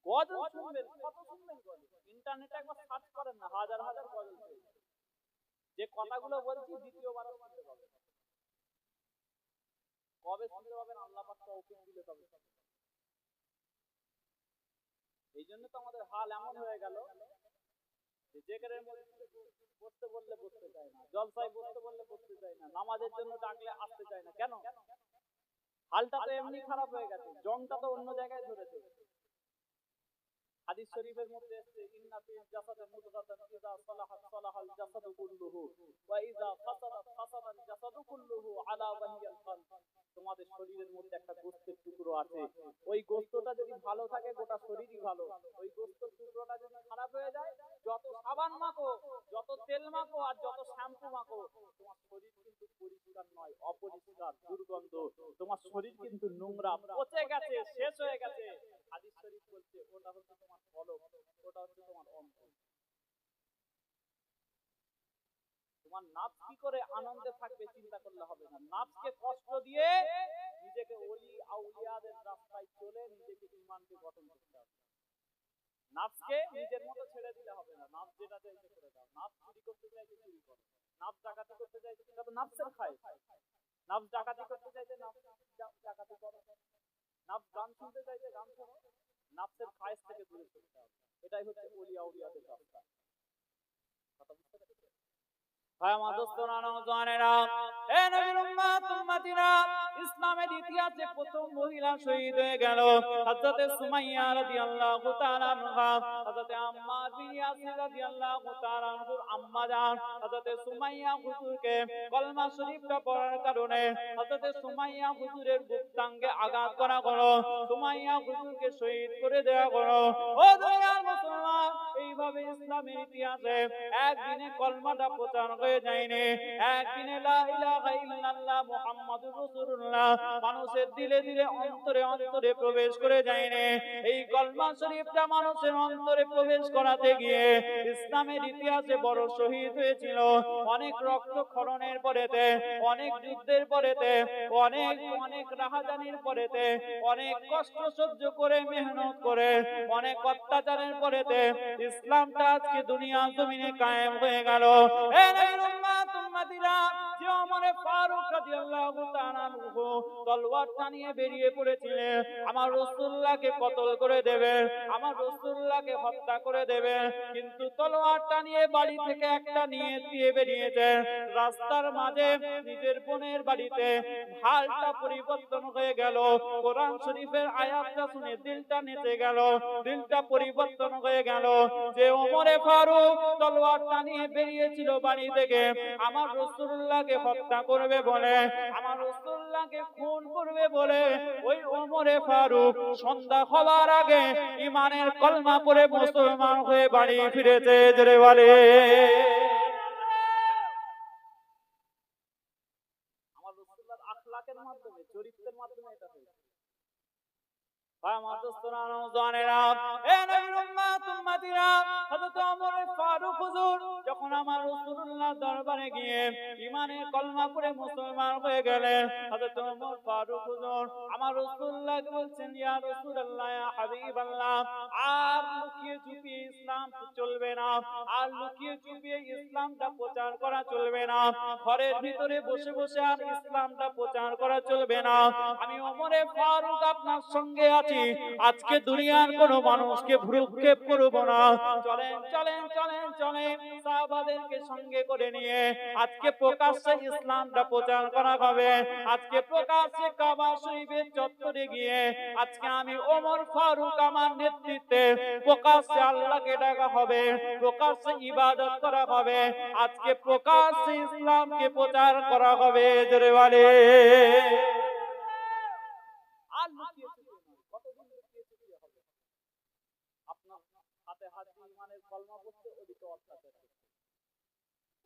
গজল শুনবেন। কত শুনবেন গজল? ইন্টারনেটে একবার সার্চ করেন না, হাজার হাজার গজল। যে কথাগুলো বলছি দ্বিতীয়বার শুনতে পাবেন। কবে শুনতে পাবেন আল্লাহ পাক তৌফিক দিলে তবে। এই জন্য তো আমাদের হাল এমন হয়ে গেল যে জেকেরের মধ্যে বসতে বললে বসতে চায় না, জলসায় বসতে বললে বসতে চায় না, নামাজের জন্য ডাকলে আসতে চায় না। কেন? হালটা তো এমনি খারাপ হয়ে গেছে, জংটা তো অন্য জায়গায় ধরেছে। হাদিস শরীফের মধ্যে আছে ইন্না ফিল জাসাদি মুদগাতান ইযা সালাহাত সালাহাল জাসাদু কুল্লুহু ওয়া ইযা ফাসাদাত ফাসাদাল জাসাদু কুল্লুহু আলা ওয়াহিয়াল কলব। তোমাদের শরীরের মধ্যে একটা গোশতের টুকরো আছে, ওই গোশতটা যদি ভালো থাকে গোটা শরীরই ভালো। ওই গোশতের টুকরোটা যদি খারাপ হয়ে যায়, যত সাবান মাখো, যত তেল মাখো আর যত শ্যাম্পু মাখো, তোমার শরীর কিন্তু পরিষ্কার নয়, অপরিষ্কার, দুর্গন্ধ। তোমার শরীর কিন্তু নোংরা, পচে গেছে, শেষ হয়ে গেছে। হাদিস শরীফ বলছে ওটা হচ্ছে তোমার কলব, ওটা হচ্ছে তোমার অন্তর। তোমার নাফস কি করে আনন্দে থাকবে চিন্তা করলে হবে না। নাফসকে কষ্ট দিয়ে নিজেকে ওলি আউলিয়াদের রাস্তায় চলে নিজেকে ঈমানকে গঠন করতে হবে। নাফসকে নিজের মতো ছেড়ে দিলে হবে না। নাফস যেটা চাইছে করে দাও। নাফস চুরি করতে চাইছে চুরি করো, নাফস ডাকাতি করতে চাইছে, এটা তো নাফসের খায়। নাফস ডাকাতি করতে চাইছে নাফস ডাকাতি করো, নাফস গান শুনতে চাইছে গান শোনো। নাফসের খায়েশ থেকে দূরে থাকতে হবে। এটাই হচ্ছে ওলি আউলিয়াদের রাস্তা। কথা বুঝতে পেরেছেন? আমার দোস্তরা নওজওয়ানেরা, এ নবীর উম্মত উম্মতিরা, ইসলামের ইতিহাসে প্রথম মহিলা শহীদ হয়ে গেল হযরতে সুমাইয়া রাদিয়াল্লাহু তাআলা আনহা। হযরতে আম্মার বিন ইয়াসির রাদিয়াল্লাহু তাআলা আনহুর আম্মা জান হযরতে সুমাইয়া হুজুরকে কলমা শরীফটা পড়ার কারণে হযরতে সুমাইয়া হুজুরের গুপ্তাঙ্গে আঘাত করা হলো, সুমাইয়া হুজুরকে শহীদ করে দেওয়া হলো। ও দুনিয়ার মুসলমান, এইভাবে ইসলামের ইতিহাসে একদিনে কলমাটা প্রচার হয়ে যায়নি, একদিনে লা ইলাহা ইল্লাল্লাহ মুহাম্মাদুর রাসূলুল্লাহ মানুষের দিলে দিলে অন্তরে অন্তরে প্রবেশ করে যায়নি। এই কলমা শরীফটা মানুষের অন্তরে প্রবেশ করাতে গিয়ে ইসলামের ইতিহাসে বড় শহীদ হয়েছিল। অনেক রক্তক্ষরণের পরেতে, অনেক যুদ্ধের পরেতে, অনেক অনেক রাহাজানির পরেতে, অনেক কষ্ট সহ্য করে মেহনত করে, অনেক অত্যাচারের পরেতে ইসলামটা আজকে দুনিয়া জমিনে কায়েম হয়ে গেল। এ নবীর উম্মত উম্মতিরা, যে ওমর ফারুক রাদিয়াল্লাহু তাআলা আনহু তলোয়ারটা নিয়ে বেরিয়ে পড়েছিলেন আমার রাসূলুল্লাহকে কতল করে দেবে, আমার রাসূলুল্লাহকে হত্যা করে দেবে, কিন্তু তলোয়ারটা নিয়ে বাড়ি থেকে একটা নিয়ত দিয়ে বেরিয়েছেন। রাস্তার মাঝে নিজের বোনের বাড়িতে হালটা পরিবর্তন হয়ে গেল। কোরআন শরীফের আয়াতটা শুনে দিলটা নেচে গেল, দিলটা পরিবর্তন হয়ে গেল। যে ওমরে ফারুক তলোয়ারটা নিয়ে বেরিয়েছিল বাড়ি থেকে আমার রাসূলুল্লাহকে হত্যা করবে বলে, আমার রাসূলুল্লাহকে খুন করবে বলে, ওই ওমরে ফারুক সন্ধ্যা হওয়ার আগে ঈমানের কলমা পড়ে মুসলমান হয়ে বাড়ি ফিরেছে। জোরে বলে আমার রাসূলুল্লাহর আখলাকের মাধ্যমে, চরিত্রের মাধ্যমে এটা হয়েছে। আমার দোস্তরা নওজওয়ানেরা, এ নবীর উম্মত উম্মতিরা, হযরত ওমর ফারুক হুজুর যখন আমার রাসূলুল্লাহর দরবারে গিয়ে ঈমানের কলমা পড়ে মুসলমান হয়ে গেলেন, হযরত ওমর ফারুক হুজুর আমার রাসূলুল্লাহকে বলছেন, ইয়া রাসূলুল্লাহ, ইয়া হাবিবাল্লাহ, আর লুকিয়ে চুপিয়ে ইসলাম চলবে না, আর লুকিয়ে চুপিয়ে ইসলামটা প্রচার করা চলবে না, ঘরের ভিতরে বসে বসে আর ইসলামটা প্রচার করা চলবে না। আমি ওমরে ফারুক আপনার সঙ্গে আছি, আজকে দুনিয়ার কোন মানুষকে ভ্রুক্ষেপ করব না। চলেন চলেন চলেন চলেন, সাহাবাদেরকে সঙ্গে করে নিয়ে আজকে প্রকাশ্যে ইসলামটা প্রচার করা হবে। আজকে প্রকাশ্যে কাবা শরীফের চত্বরে গিয়ে আজকে আমি ওমর ফারুক আমার নেতৃত্বে প্রকাশ্যে আল্লাহকে ডাকা হবে, প্রকাশ্যে ইবাদত করা হবে, আজকে প্রকাশ্যে ইসলামকে প্রচার করা হবে। জোরে বলে আর লুকিয়ে কতদিন লুকিয়ে চুপিয়ে হবে? আপনার হাতে হাত দিয়ে ঈমানের কলমা পড়তে, ওদিকে অত্যাচার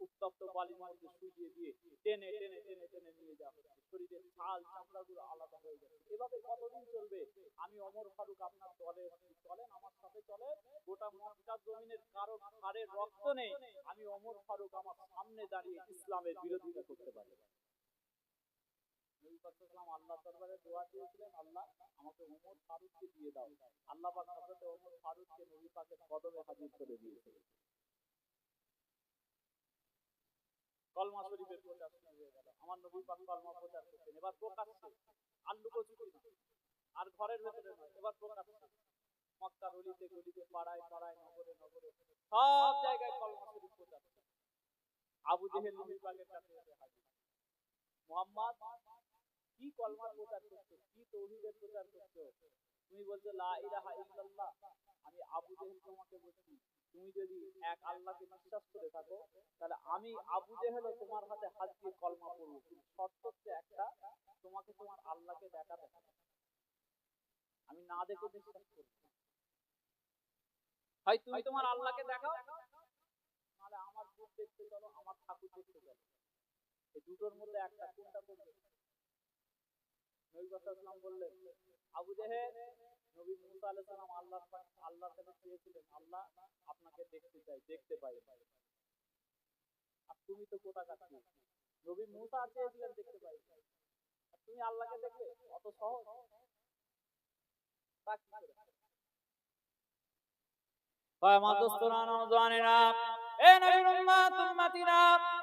উত্তপ্ত বালির মধ্যে শুইয়ে দিয়ে টেনে টেনে টেনে টেনে নিয়ে যাওয়া হচ্ছে, শরীরের ছাল চামড়াগুলো আলাদা হয়ে যাচ্ছে। এভাবে কতদিন চলবে? আমি ওমর ফারুক আপনার দলে চলেন, আমার সাথে চলেন, গোটা মক্কার জমিনের কারো হাড়ের রক্ত নেই, আমি ওমর ফারুক আমার সামনে দাঁড়িয়ে ইসলামের বিরোধিতা করতে পারি। আল্লাহ দরবারে দোয়া দিয়েছিলেন, আল্লাহ আমাকে ওমর ফারুককে দিয়ে দাও। আল্লাহ পাক হযরত ওমর ফারুককে নবী পাকের কদমে হাজির করে দিয়েছিলেন। কলমা শরীফের প্রচার শুরু হয়ে গেল, আমার নবী পাক কলমা প্রচার করতেন। এবার প্রকাশ্যে, আর লুকোচুরি না, আর ঘরের ভেতরে নয়, এবার প্রকাশ্যে মক্কার অলিতে গলিতে, পাড়ায় পাড়ায়, নগরে নগরে, সব জায়গায় কলমা শরীফ প্রচার। আবু জেহেল নবী পাকের কাছে এসে হাজির, মুহাম্মদ কি কলমার প্রচার করছো, কি তাওহীদের প্রচার করছো? তুমি বলছো লা ইলাহা ইল্লাল্লাহ, আমি আবু জেহেল তোমাকে বলছি, তুমি যদি এক আল্লাহকে বিশ্বাস করে থাকো, তাহলে আমি আবু জেহেলও তোমার হাতে হাত দিয়ে কলমা পড়বো, কিন্তু শর্ত হচ্ছে একটা, তোমাকে তোমার আল্লাহকে দেখাতে হবে, আমি না দেখে বিশ্বাস করব। হয় তুমি তোমার আল্লাহকে দেখাও, নাহলে আমার রূপ দেখতে চলো, আমার ঠাকুর দেখতে চলো, এই দুটোর মধ্যে একটা, কোনটা করবে? নবী সাল্লাল্লাহু বললেন, আবু জেহেল, নবী মুসা আলাইহিস সালাম আল্লাহর কাছে চেয়েছিলেন, আল্লাহ আপনাকে দেখতে চাই, দেখতে পাই, আর তুমি তো কোথাকার ছিল? নবী মুসা চেয়েছিলেন দেখতে পাই, আর তুমি আল্লাহকে দেখবে? অত সহজ? তা কি করে? আমার দোস্তরা নওজওয়ানেরা, এ নবীর উম্মত উম্মতিরা,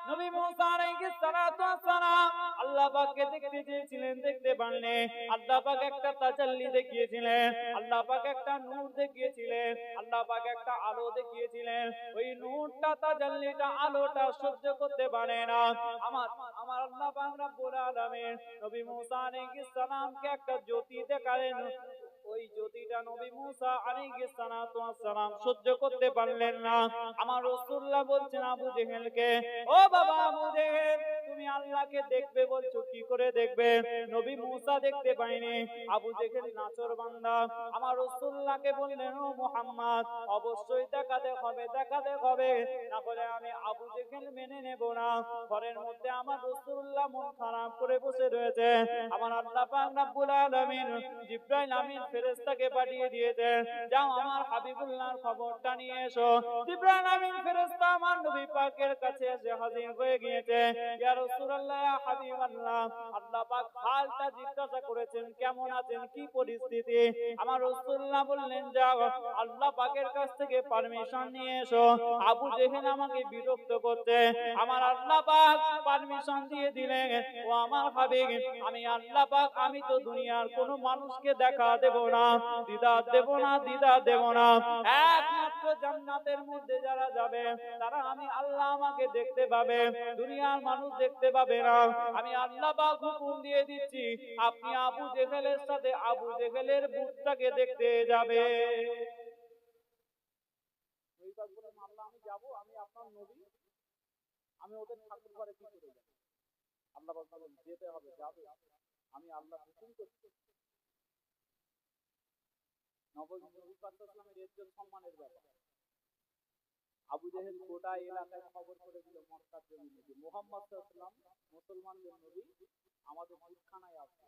নবী মুসা আলাইহিস সালাতু ওয়াস সালাম আল্লাহ পাককে দেখতে চেয়েছিলেন, দেখতে পাননি। আল্লাহ পাক একটা তাজাল্লি দেখিয়েছিলেন, আল্লাহ পাক একটা নূর দেখিয়েছিলেন, আল্লাহ পাক একটা আলো দেখিয়েছিলেন। ওই নূরটা, তাজাল্লিটা, আলোটা সহ্য করতে পারে না আমার আল্লাহ পাক রব্বুল আলামিন নবী মুসা আলাইহিস সালামকে একটা জ্যোতি দেখালেন। ওই জ্যোতিটা নবী মুসা আলাইহিস সালাতু ওয়াস সালাম সহ্য করতে পারলেন না। আমার রাসূলুল্লাহ বলছেন আবু জেহেলকে, ও বাবা আবু জেহেল, তুমি আল্লাহকে দেখবে বলছো, কি করে দেখবে? নবী মুসা দেখতে পায়নি, আবু জেহেল নাচর বান্দা। আমার রাসূলুল্লাহকে বললেন, ও মুহাম্মদ, অবশ্যই দেখাতে হবে, দেখাতে হবে, না হলে আমি আবু জেহেল মেনে নেব না। ঘরের মধ্যে আমার রাসূলুল্লাহ মন খারাপ করে বসে রয়েছে। আমার আল্লাহ পাক রব্বুল আলামিন জিবরাইল আমিন ফেরেশতাকে পাঠিয়ে দিয়েছে, যাও আমার হাবিবুল্লাহর খবরটা নিয়ে এসো। জিবরাইল আমিন ফেরেশতা আমার নবী পাকের কাছে এসে হাজির হয়ে গিয়েছে। ইয়া রাসূলুল্লাহ, ইয়া হাবিবাল্লাহ, আল্লাহ পাক হালটা জিজ্ঞাসা করেছেন, কেমন আছেন, কি পরিস্থিতি? আমার রাসূলুল্লাহ বললেন, যাও আল্লাহ পাকের কাছ থেকে পারমিশন নিয়ে এসো, আবু জেহেল আমাকে বিরক্ত করছে। আমার আল্লাহ পাক পারমিশন দিয়ে দিলেন, ও আমার হাবিব, আমি আল্লাহ পাক, আমি তো দুনিয়ার কোনো মানুষকে দেখা দেব না, দিদার দেব না, দিদার দেব না। একমাত্র জান্নাতের মধ্যে যারা যাবে তারা আমি আল্লাহ আমাকে দেখতে পাবে, দুনিয়ার মানুষ দেখতে পাবে না। আমি আল্লাহ পাক হুকুম দিয়ে দিচ্ছি, আপনি আবু জেহেলের সাথে আবু জেহেলের বুটটাকে দেখতে যাবে। আল্লাহ, আমি যাব, আমি আপনার নবী, আমি ওদের ঠাকুর ঘরে কি করে যাব? আল্লাহ পাক বলেন, যেতে হবে, যাবে, আমি আল্লাহ হুকুম করছি। নবী পাক সাল্লাল্লাহু আলাইহি ওয়াসাল্লামের ইজ্জত সম্মানের ব্যাপার। আবু জেহেল গোটা এলাকায় খবর করে দিল মক্কার জমিনে যে মুহাম্মদ সাল্লাল্লাহু আলাইহি ওয়াসাল্লাম মুসলমানদের নবী আমাদের বুতখানায় আসবে।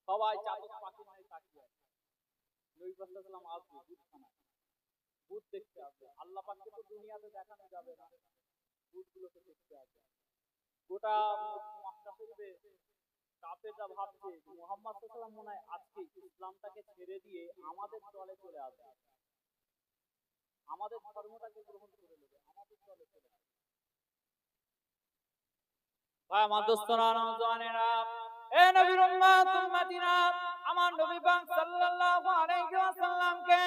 সবাই চাদর পাখির ন্যায় তাকিয়ে আছে, নবী পাক সাল্লাল্লাহু আলাইহি ওয়াসাল্লাম আসবে বুতখানায়, বুত দেখতে আসবে। আল্লাহ পাককে তো দুনিয়াতে দেখানো যাবে না, বুতগুলোকে দেখতে আসবে। গোটা মক্কা শরীফে কাফেররা ভাবছে মুহাম্মদ সাল্লাল্লাহু আলাইহি ওয়াসাল্লাম মনে হয় আজকে ইসলামটাকে ছেড়ে দিয়ে আমাদের দলে চলে আসবে, আমাদের ধর্মটাকে গ্রহণ করে নেবে, আমাদের দলে চলে আসবে। ভাই আমার দোস্তরা, নওজওয়ানেরা, এ নবীর উম্মত উম্মতিরা, আমার নবী পাক সাল্লাল্লাহু আলাইহি ওয়াসাল্লামকে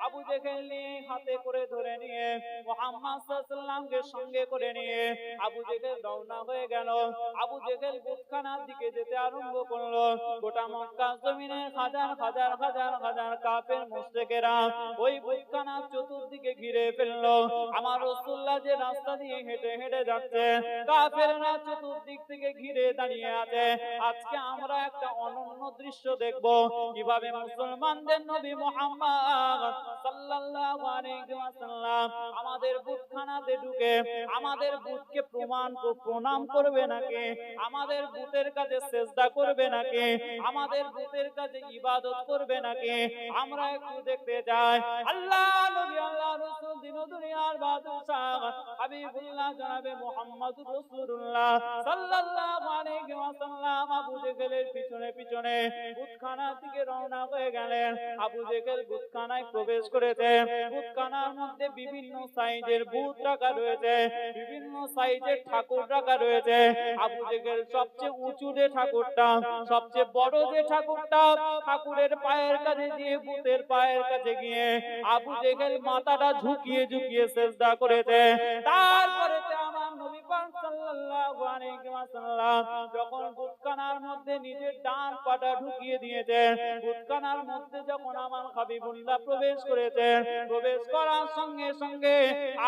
আবু জেহেল হাতে করে ধরে নিয়ে মুহাম্মদ সাল্লাল্লাহু আলাইহি ওয়াসাল্লামকে সঙ্গে করে নিয়ে আবু জেহেল রওনা হয়ে গেল। আবু জেহেল বুতখানার দিকে যেতে আরম্ভ করলো। গোটা মক্কা জমিনে হাজার হাজার হাজার হাজার কাফের মুশরিকেরা ওই বুতখানার চতুর্দিকে ঘিরে ফেললো। আমার রাসূলুল্লাহ যে রাস্তা দিয়ে হেঁটে হেঁটে যাচ্ছে, কাফেররা চতুর্দিক থেকে ঘিরে দাঁড়িয়ে আছে। আজকে আমরা একটা অনন্য দৃশ্য দেখব, কিভাবে মুসলমানদের নবী মুহাম্মদ সাল্লাল্লাহু আলাইহি ওয়াসাল্লাম আমাদের বুতখানাতে ঢুকে আমাদের বুতকে প্রণাম করবে নাকি, আমাদের বুতের কাছে সিজদা করবে নাকি, আমাদের বুতের কাছে ইবাদত করবে নাকি, আমরা একটু দেখতে চাই। আল্লাহ নবী, আল্লাহ রাসূল, দিন দুনিয়ার বাদশাহ হাবিবুল্লাহ জনাবে মুহাম্মদুর রাসূলুল্লাহ সাল্লাল্লাহু আলাইহি ওয়াসাল্লাম আবু জেহেলের পিছনে পিছনে বুতখানার দিকে রওনা হয়ে গেলেন। আবু জেহেল বুতখানায় প্রবেশ করেছে। বুতখানার মধ্যে বিভিন্ন সাইজের বুত রাখা রয়েছে, বিভিন্ন সাইজের ঠাকুর রাখা রয়েছে। আবু জেহেল সবচেয়ে উঁচু যে ঠাকুরটা, সবচেয়ে বড় যে ঠাকুরটা, ঠাকুরের পায়ের কাছে গিয়ে, বুতের পায়ের কাছে গিয়ে আবু জেহেল মাথাটা ঝুঁকিয়ে ঝুঁকিয়ে সিজদা করেছে। তারপরে আমার নবী পাক সাল্লাল্লাহু আলাইহি ওয়াসাল্লাম যখন বুতখানার মধ্যে নিজের ডান পাটা ঢুকিয়ে দিয়েছে, বুতখানার মধ্যে যখন আমার হাবিবুল্লাহ প্রবেশ করেছে, প্রবেশ করার সঙ্গে সঙ্গে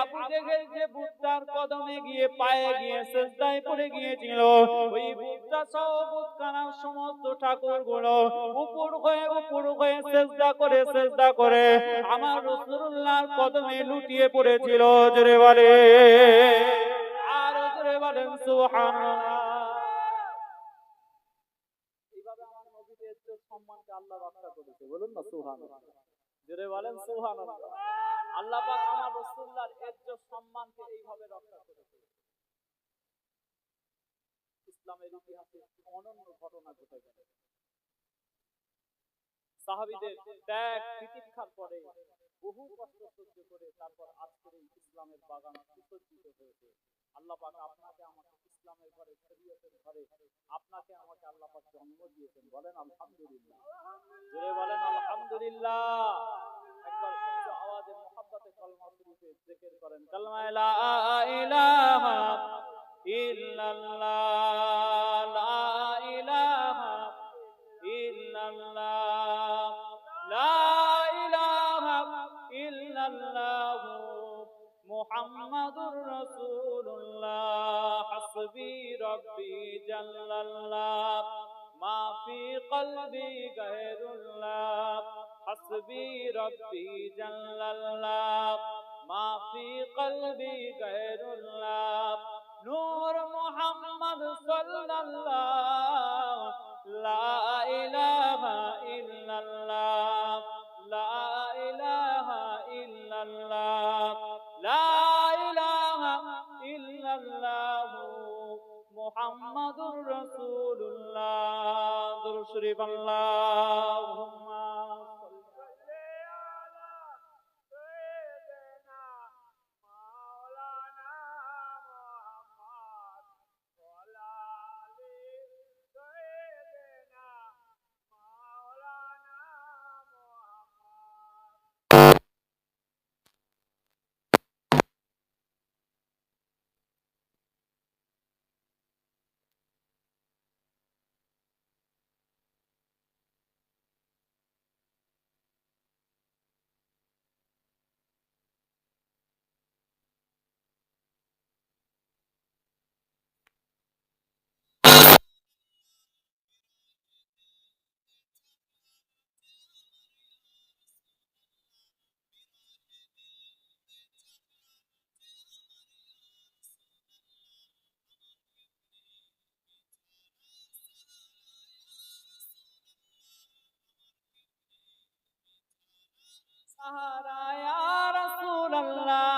আবু জেহেল যে বুতটার কদমে গিয়ে, পায়ে গিয়ে সিজদায় পড়ে গিয়েছিল, ওই বুতটা সহ বুতখানার সমস্ত ঠাকুরগুলো উপর হয়ে সিজদা করে আমার রাসূলুল্লাহর কদমে লুটিয়ে পড়েছিল। জোরে বলে, আর জোরে বলেন সুবহানাল্লাহ। এইভাবে আমার নবীর ইজ্জত সম্মানকে আল্লাহ রক্ষা করেছে, বলুন না সুবহানাল্লাহ। জোরে বলেন সুবহানাল্লাহ। আল্লাহ পাক আমার রাসূলুল্লাহর ইজ্জত সম্মানকে এইভাবে রক্ষা করেছে। ইসলামের ইতিহাসে অনন্য ঘটনা ঘটে গেল। সাহাবীদের ত্যাগ তিতিক্ষার পরে বহু কষ্ট সহ্য করে তারপর আজকের এই ইসলামের বাগান সুসজ্জিত হয়েছে। আল্লাহ পাক আপনাকে আমাকে ইসলামের ঘরে, শরীয়তের ঘরে আপনাকে আমাকে আল্লাহ পাক জন্ম দিয়েছেন। বলেন আলহামদুলিল্লাহ, জোরে বলেন আলহামদুলিল্লাহ। একবার উচ্চ আওয়াজে মুহাব্বতে কলমা শরীফে জিকির করেন, কালমা লা ইলাহা ইল্লাল্লাহ, লা ইলাহা ইল্লাল্লাহ, লা ইলাহা ইল্লাল্লাহ, মুহাম্মাদুর রাসূলুল্লাহ, হাসবি রব্বি জাল্লাল্লাহ, মা ফি কলবি গায়রুল্লাহ, হাসবি রব্বি জাল্লাল্লাহ, মা ফি কলবি গায়রুল্লাহ, নূর মুহাম্মদ সাল্লাল্লাহ, লা ইলাহা ইল্লাল্লাহ, লা ইলাহা ইল্লাল্লাহ, লা ইলাহা ইল্লাল্লাহ, মুহাম্মাদুর রাসূলুল্লাহ। দুরূদ শরীফ। আল্লাহুম্মা সাহারা ইয়া রাসূলুল্লাহ,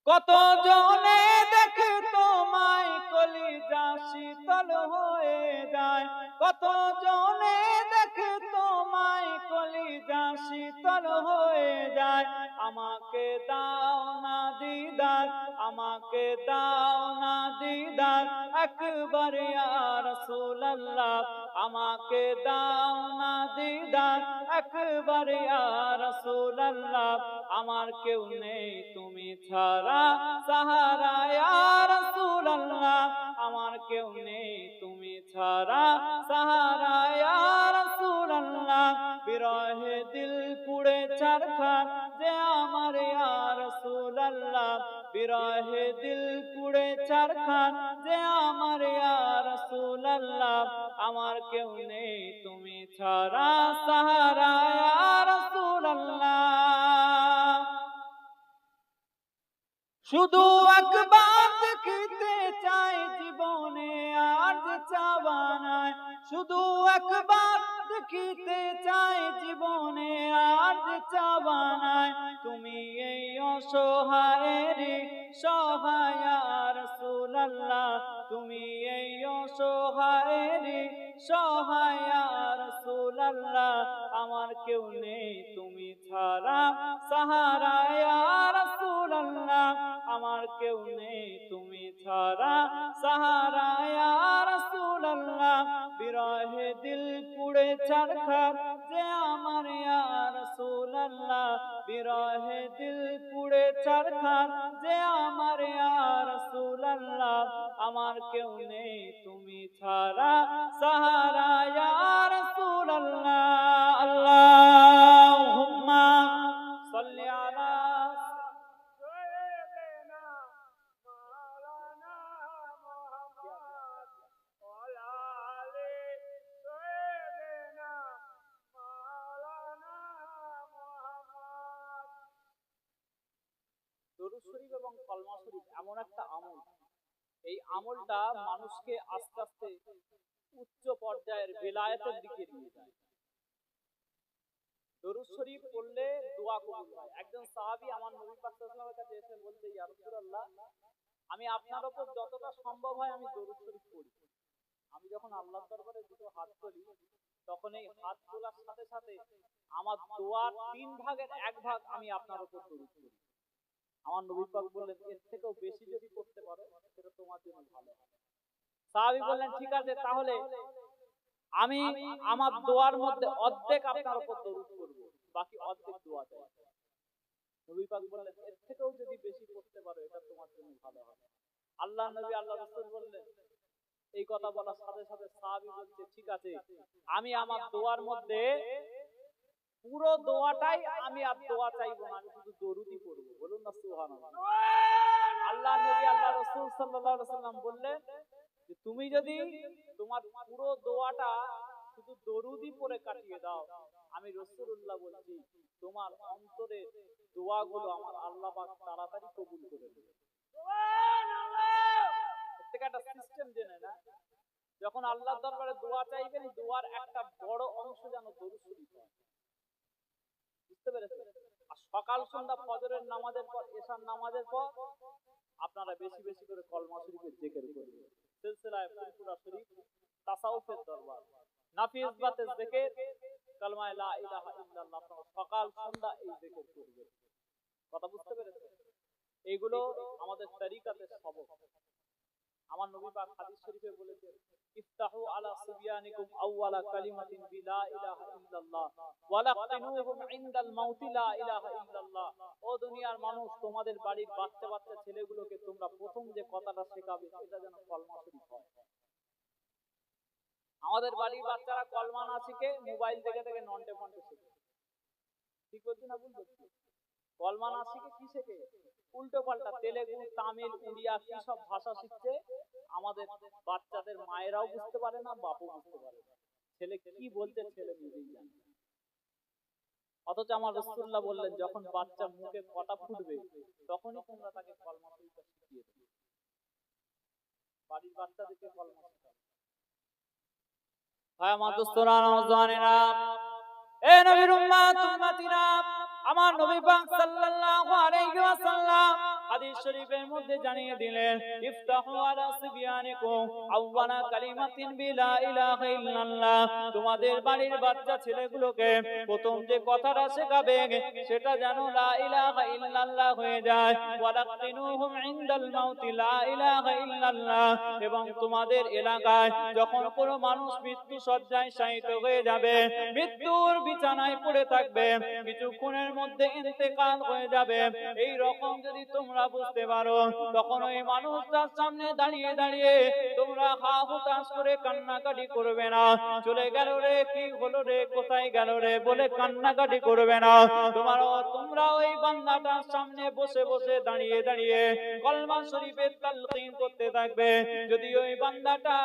কত জনে দেখে তোমায় কলিজা শীতল হয়ে যায়, কত জনে দেখে তোমায় কলিজা শীতল হয়ে যায়, আমাকে দাও না দিদার, আমাকে দাও না দিদার, একবার ইয়া রাসূলুল্লাহ, আমাকে দাও না দিদার, একবার ইয়া রাসূলুল্লাহ, আমার কেউ নেই তুমি ছাড়া, সাহারা ইয়া রাসূলুল্লাহ, আমার কেউ নেই তুমি ছাড়া, সাহারা ইয়া রাসূলুল্লাহ, বিরহে দিল পুড়ে চারখান যে আমার ইয়া রাসূলুল্লাহ, বিরহে দিল পুড়ে চারখান যে আমার ইয়া রাসূলুল্লাহ, আমার কেউ নেই তুমি ছাড়া, সাহারা ইয়া রাসূলুল্লাহ। শুধু একবার দেখিতে চাই জীবনে আর যে চাওয়া নাই, শুধু একবার দেখিতে চাই জীবনে আর যে চাওয়া নাই, তুমি এই অসহায়েরই সহায় ইয়া রাসূলুল্লাহ, তুমি এই অসহায়েরই সহায় ইয়া রাসূলুল্লাহ, আমার কেউ নেই তুমি ছাড়া, সাহারা ইয়া রাসূলুল্লাহ, আমার কেউ নেই তুমি ছাড়া, সাহারা ইয়া রাসূলুল্লাহ, বিরহে দিল পুড়ে চারখার যে আমার ইয়া রাসূলুল্লাহ, বিরহে দিল পুড়ে চারখার যে আমার ইয়া রাসূলুল্লাহ, আমার কেউ নেই তুমি ছাড়া, সাহারা ইয়া রাসূলুল্লাহ। আল্লাহুম্মা সাল্লি আলা দরুদ শরীফ এবং কলমা শরীফ এমন একটা আমল, এই আমলটা মানুষকে আস্তে আস্তে উচ্চ পর্যায়ের বেলায়েতের দিকে নিয়ে যায়। দরুদ শরীফ পড়লে দোয়া কবুল হয়। একজন সাহাবী আমার নবী পাক সাল্লাল্লাহু আলাইহি ওয়াসাল্লামের কাছে এসে বলতে, ইয়া রাসূলুল্লাহ, আমি আপনার উপর যতটা সম্ভব হয় আমি দরুদ শরীফ পড়ি, আমি যখন আল্লাহর দরবারে দুটো হাত তুলি, তখন এই হাত তোলার সাথে সাথে আমার দোয়ার 3 ভাগের 1 ভাগ আমি আপনার উপর দরুদ করি। আমার নবী পাক বললেন, এর থেকেও বেশি যদি করতে পারো সেটা তোমার জন্য ভালো। সাহাবী বললেন, ঠিক আছে, তাহলে আমি আমার দোয়ার মধ্যে অর্ধেক আপনার উপর দরুদ করব, বাকি অর্ধেক দোয়া চাই। নবী পাক বললেন, এর থেকেও যদি বেশি করতে পারো এটা তোমার জন্য ভালো হবে। আল্লাহ নবী আল্লাহ রাসূল বললেন, এই কথা বলার সাথে সাথে সাহাবী বলছে, ঠিক আছে, আমি আমার দোয়ার মধ্যে পুরো দোয়াটাই আমি আর দোয়া চাইবো না, আমি শুধু দরুদই পড়ব। বলুন না সুবহানাল্লাহ। আল্লাহ নবী আল্লাহ রাসূল সাল্লাল্লাহু আলাইহি ওয়াসাল্লাম বললেন যে তুমি যদি তোমার পুরো দোয়াটা শুধু দরুদই পড়ে কাটিয়ে দাও, আমি রাসূলুল্লাহ বলছি তোমার অন্তরের দোয়াগুলো আমার আল্লাহ পাক তাড়াতাড়ি কবুল করে নেবে। সুবহানাল্লাহ। এটা একটা সিস্টেম জেনে না, যখন আল্লাহর দরবারে দোয়া চাইবেন, দোয়ার একটা বড় অংশ যেন দরুদ শরীফ হয়। বুঝতে পেরেছেন? আর সকাল সন্ধ্যা ফজরের নামাজের পর, এশার নামাজের পর আপনারা বেশি বেশি করে কলমা শরীফের জিকির করবেন। সিলসিলায়ে ফুরফুরা শরীফ, তাসাউফের দরবার, নাফিস বাতে জিকির, কালমা লা ইলাহা ইল্লাল্লাহ, সকাল সন্ধ্যা এই জিকির করবেন। কথা বুঝতে পেরেছেন? এইগুলো আমাদের তরিকাতের সবক। আমার নবী পাক হাদিস শরীফে বলেছেন, ইফতাহু আলা সিবিয়ানিকুম আউওয়ালা কালিমাতিন বিলা ইলাহা ইল্লাল্লাহ ওয়া লাকিনুহুম ইনদাল মাউতি লা ইলাহা ইল্লাল্লাহ। ও দুনিয়ার মানুষ, তোমাদের বাড়ির বাচ্চা বাচ্চা ছেলেগুলোকে তোমরা প্রথম যে কথাটা শেখাবে সেটা যেন কলমা শরীফ হয়। আমাদের বাড়ির বাচ্চারা কলমা না শিখে মোবাইল দেখে দেখে নন্টে ফন্টে শেখে। ঠিক বলছি না ভুল বলছি? কলমা না শিখে কি শেখে? উল্টো পাল্টা তেলেগু, তামিল, উড়িয়া কি সব ভাষা শিখছে। আমাদের বাচ্চাদের মায়েরাও বুঝতে পারে না, বাপও বুঝতে পারে না, ছেলে কি বলছে ছেলে নিজেই জানে। অথচ আমার রাসূলুল্লাহ বললেন, যখন বাচ্চা মুখে কথা ফুটবে তখনই তোমরা তাকে কলমা শরীফ শিখিয়ে দেবে। বাড়ির বাচ্চাদেরকে কলমা শেখাবে। ভাই আমার দোস্তরা, নওজওয়ানেরা, এ নবীর উম্মত উম্মতিরা, আমার নবী পাক সাল্লাল্লাহু আলাইহি ওয়াসাল্লাম হাদিস শরীফের মধ্যে জানিয়ে দিলেন, ইফতাহু আলা সিবিয়ানিকুম আউওয়ালা কালিমাতিন বিলা ইলাহা ইল্লাল্লাহ। তোমাদের বাড়ির বাচ্চা ছেলেগুলোকে প্রথম যে কথাটা শেখাবে সেটা যেন লা ইলাহা ইল্লাল্লাহ হয়ে যায়। ওয়ালাকিনুহুম ইনদাল মাউতি লা ইলাহা ইল্লাল্লাহ। এবং তোমাদের এলাকায় যখন কোনো মানুষ মৃত্যু শয্যায় শায়িত হয়ে যাবে, মৃত্যুর বিছানায় পড়ে থাকবে, কিছুক্ষণের মধ্যে ইন্তেকাল হয়ে যাবে, এই রকম যদি তোমরা বুঝতে পারো, তখন ওই মানুষটার সামনে দাঁড়িয়ে দাঁড়িয়ে তোমরা হা হুতাশ করে কান্নাকাটি করবে না। চলে গেল রে, কি হলো রে, কোথায় গেল রে বলে কান্নাকাটি করবে না। তোমরা ওই বান্দাটার সামনে বসে বসে দাঁড়িয়ে দাঁড়িয়ে কলমা শরীফের তালকিন করতে থাকবে। যদি ওই বান্দাটা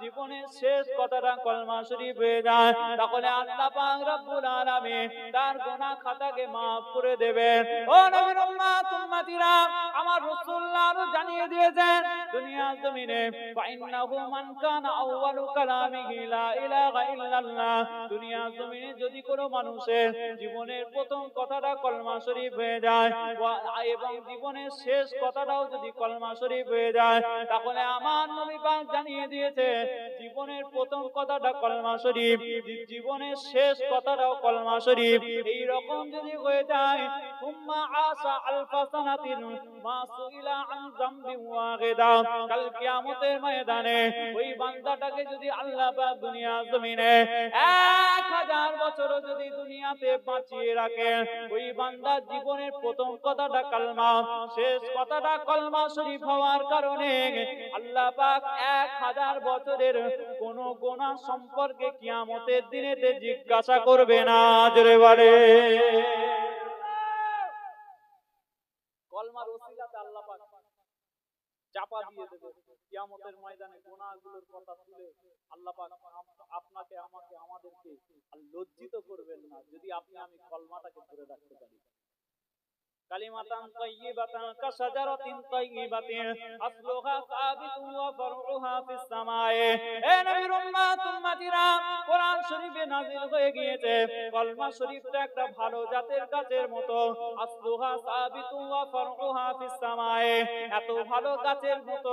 জীবনের শেষ কথাটা কলমা শরীফ হয়ে যায়, তাহলে আল্লাহ পাক রব্বুল আলামিন তার গুনাহ খাতাকে maaf করে দেবেন। ও নবীর উম্মত উম্মতিরা, আমার রাসূলুল্লাহ আরো জানিয়ে দিয়েছেন, দুনিয়ার জমিনে ফাইন্নাহু মান কানা আউয়ালু কালামিহি লা ইলাহা ইল্লাল্লাহ। দুনিয়ার জমিনে যদি কোনো মানুষের জীবনের প্রথম কথাটা কলমা শরীফ হয়ে যায় এবং জীবনের শেষ কথাটাও যদি কলমা শরীফ হয়ে যায়, তাহলে আমার নবী পাক জানিয়ে দিয়েছে, জীবনের প্রথম কথাটা কলমা শরীফ, জীবনের শেষ কথাটাও কলমা শরীফ, এই রকম যদি হয়ে যায়, উম্মা আসা আলফা সানাতিন মা সুইলা আন যামবি ওয়াগিদা। কাল কিয়ামতের ময়দানে ওই বান্দাটাকে যদি আল্লাহ পাক দুনিয়ার জমিনে 1000 বছর যদি দুনিয়াতে বাঁচিয়ে রাখে, ওই বান্দার জীবনের প্রথম কথাটা কালমা, শেষ কথাটা কলমা শরীফ হওয়ার কারণে আল্লাহ পাক 1000 বছরের কোন গুনাহ সম্পর্কে কিয়ামতের দিনেতে জিজ্ঞাসা করবে না। জোরে বলে কলমার ওসিলাতে আল্লাহ পাক চাপা দিয়ে দেবে কিয়ামতের ময়দানে গুনাহগুলোর কথা তুলে। আল্লাহ পাক আপনাকে আমাকে আমাদেরকে লজ্জিত করবেন না যদি আপনি আমি কলমাটাকে ধরে রাখতে পারি। কালিমাতান তাইয়্যিবাতান কাশাজারাতিন তাইয়্যিবাতিন আসলুহা সাবিতুন ওয়া ফারউহা ফিস সামায়ে। এ নবীর উম্মত উম্মতিরা কোরআন শরীফে নাযিল হয়ে গিয়েছে কলমা শরীফটা একটা ভালো জাতের গাছের মতো আসলুহা সাবিতু ওয়া ফারউহা ফিস সামায়ে এত ভালো গাছের মতো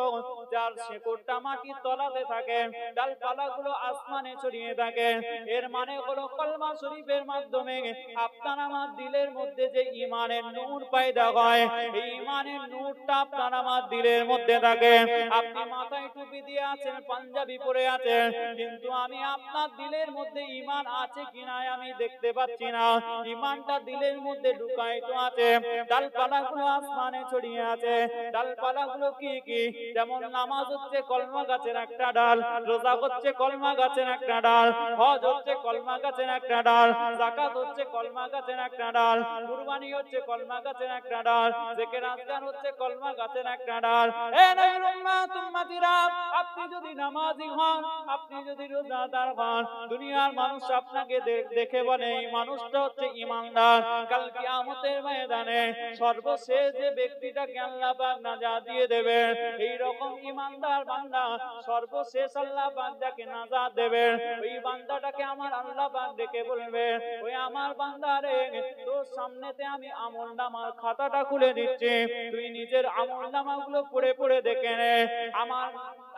যার শেকড়টা মাটির তলাতে থাকে ডালপালাগুলো আসমানে ছড়িয়ে থাকে এর মানে হলো কলমা শরীফের মাধ্যমে আপনার আমার দিলের মধ্যে যে ঈমানের নূর পয়দা হয় এই ঈমানের নূরটা আপনার আমার দিলের মধ্যে থাকে আপনি মাথায় টুপি দিয়ে আছেন পাঞ্জাবি পরে আছেন কিন্তু আমি আপনার দিলের মধ্যে ঈমান আছে কিনা আমি দেখতে পাচ্ছি না ঈমানটা দিলের মধ্যে ঢুকায়িত আছে ডালপালাগুলো আসমানে ছড়িয়ে আছে ডালপালাগুলো কি কি যেমন নামাজ হচ্ছে কলমা গাছের একটা ডাল রোজা হচ্ছে কলমা গাছের একটা ডাল হজ হচ্ছে কলমা গাছের একটা ডাল যাকাত হচ্ছে কলমা গাছের একটা ডাল কুরবানি হচ্ছে কলমা গাছের একটা ডাল জিকির আজকার হচ্ছে কলমা গাছের একটা ডাল এ নবীর উম্মত উম্মতিরা আপনি যদি নামাজি হন আপনি যদি রোজাদার হন দুনিয়ার মানুষ আপনাকে দেখে বলে এই মানুষটা হচ্ছে ঈমানদার কাল কিয়ামতের ময়দানে সর্বশেষ যে ব্যক্তিটাকে আল্লাহ পাক নাজাত দিয়ে দেবে এই রকম ঈমানদার বান্দা সর্বশেষ আল্লাহ পাক যাকে নাজাত দেবে ওই বান্দাটাকে আমার আল্লাহ পাক ডেকে বলবে ওই আমার বান্দারে তোর সামনেতে আমি আমলনামার খাতাটা খুলে দিচ্ছি তুই নিজের আমলনামাগুলো পড়ে পড়ে দেখে নে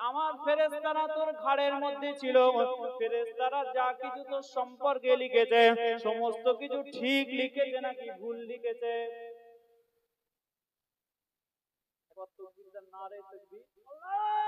আমার ফেরেশতারা তোর ঘাড়ের মধ্যে ছিল ফেরেশতারা যা কিছু তোর সম্পর্কে লিখেছে সমস্ত কিছু ঠিক লিখেছে নাকি ভুল লিখেছে কত নারে তাকবীর আল্লাহ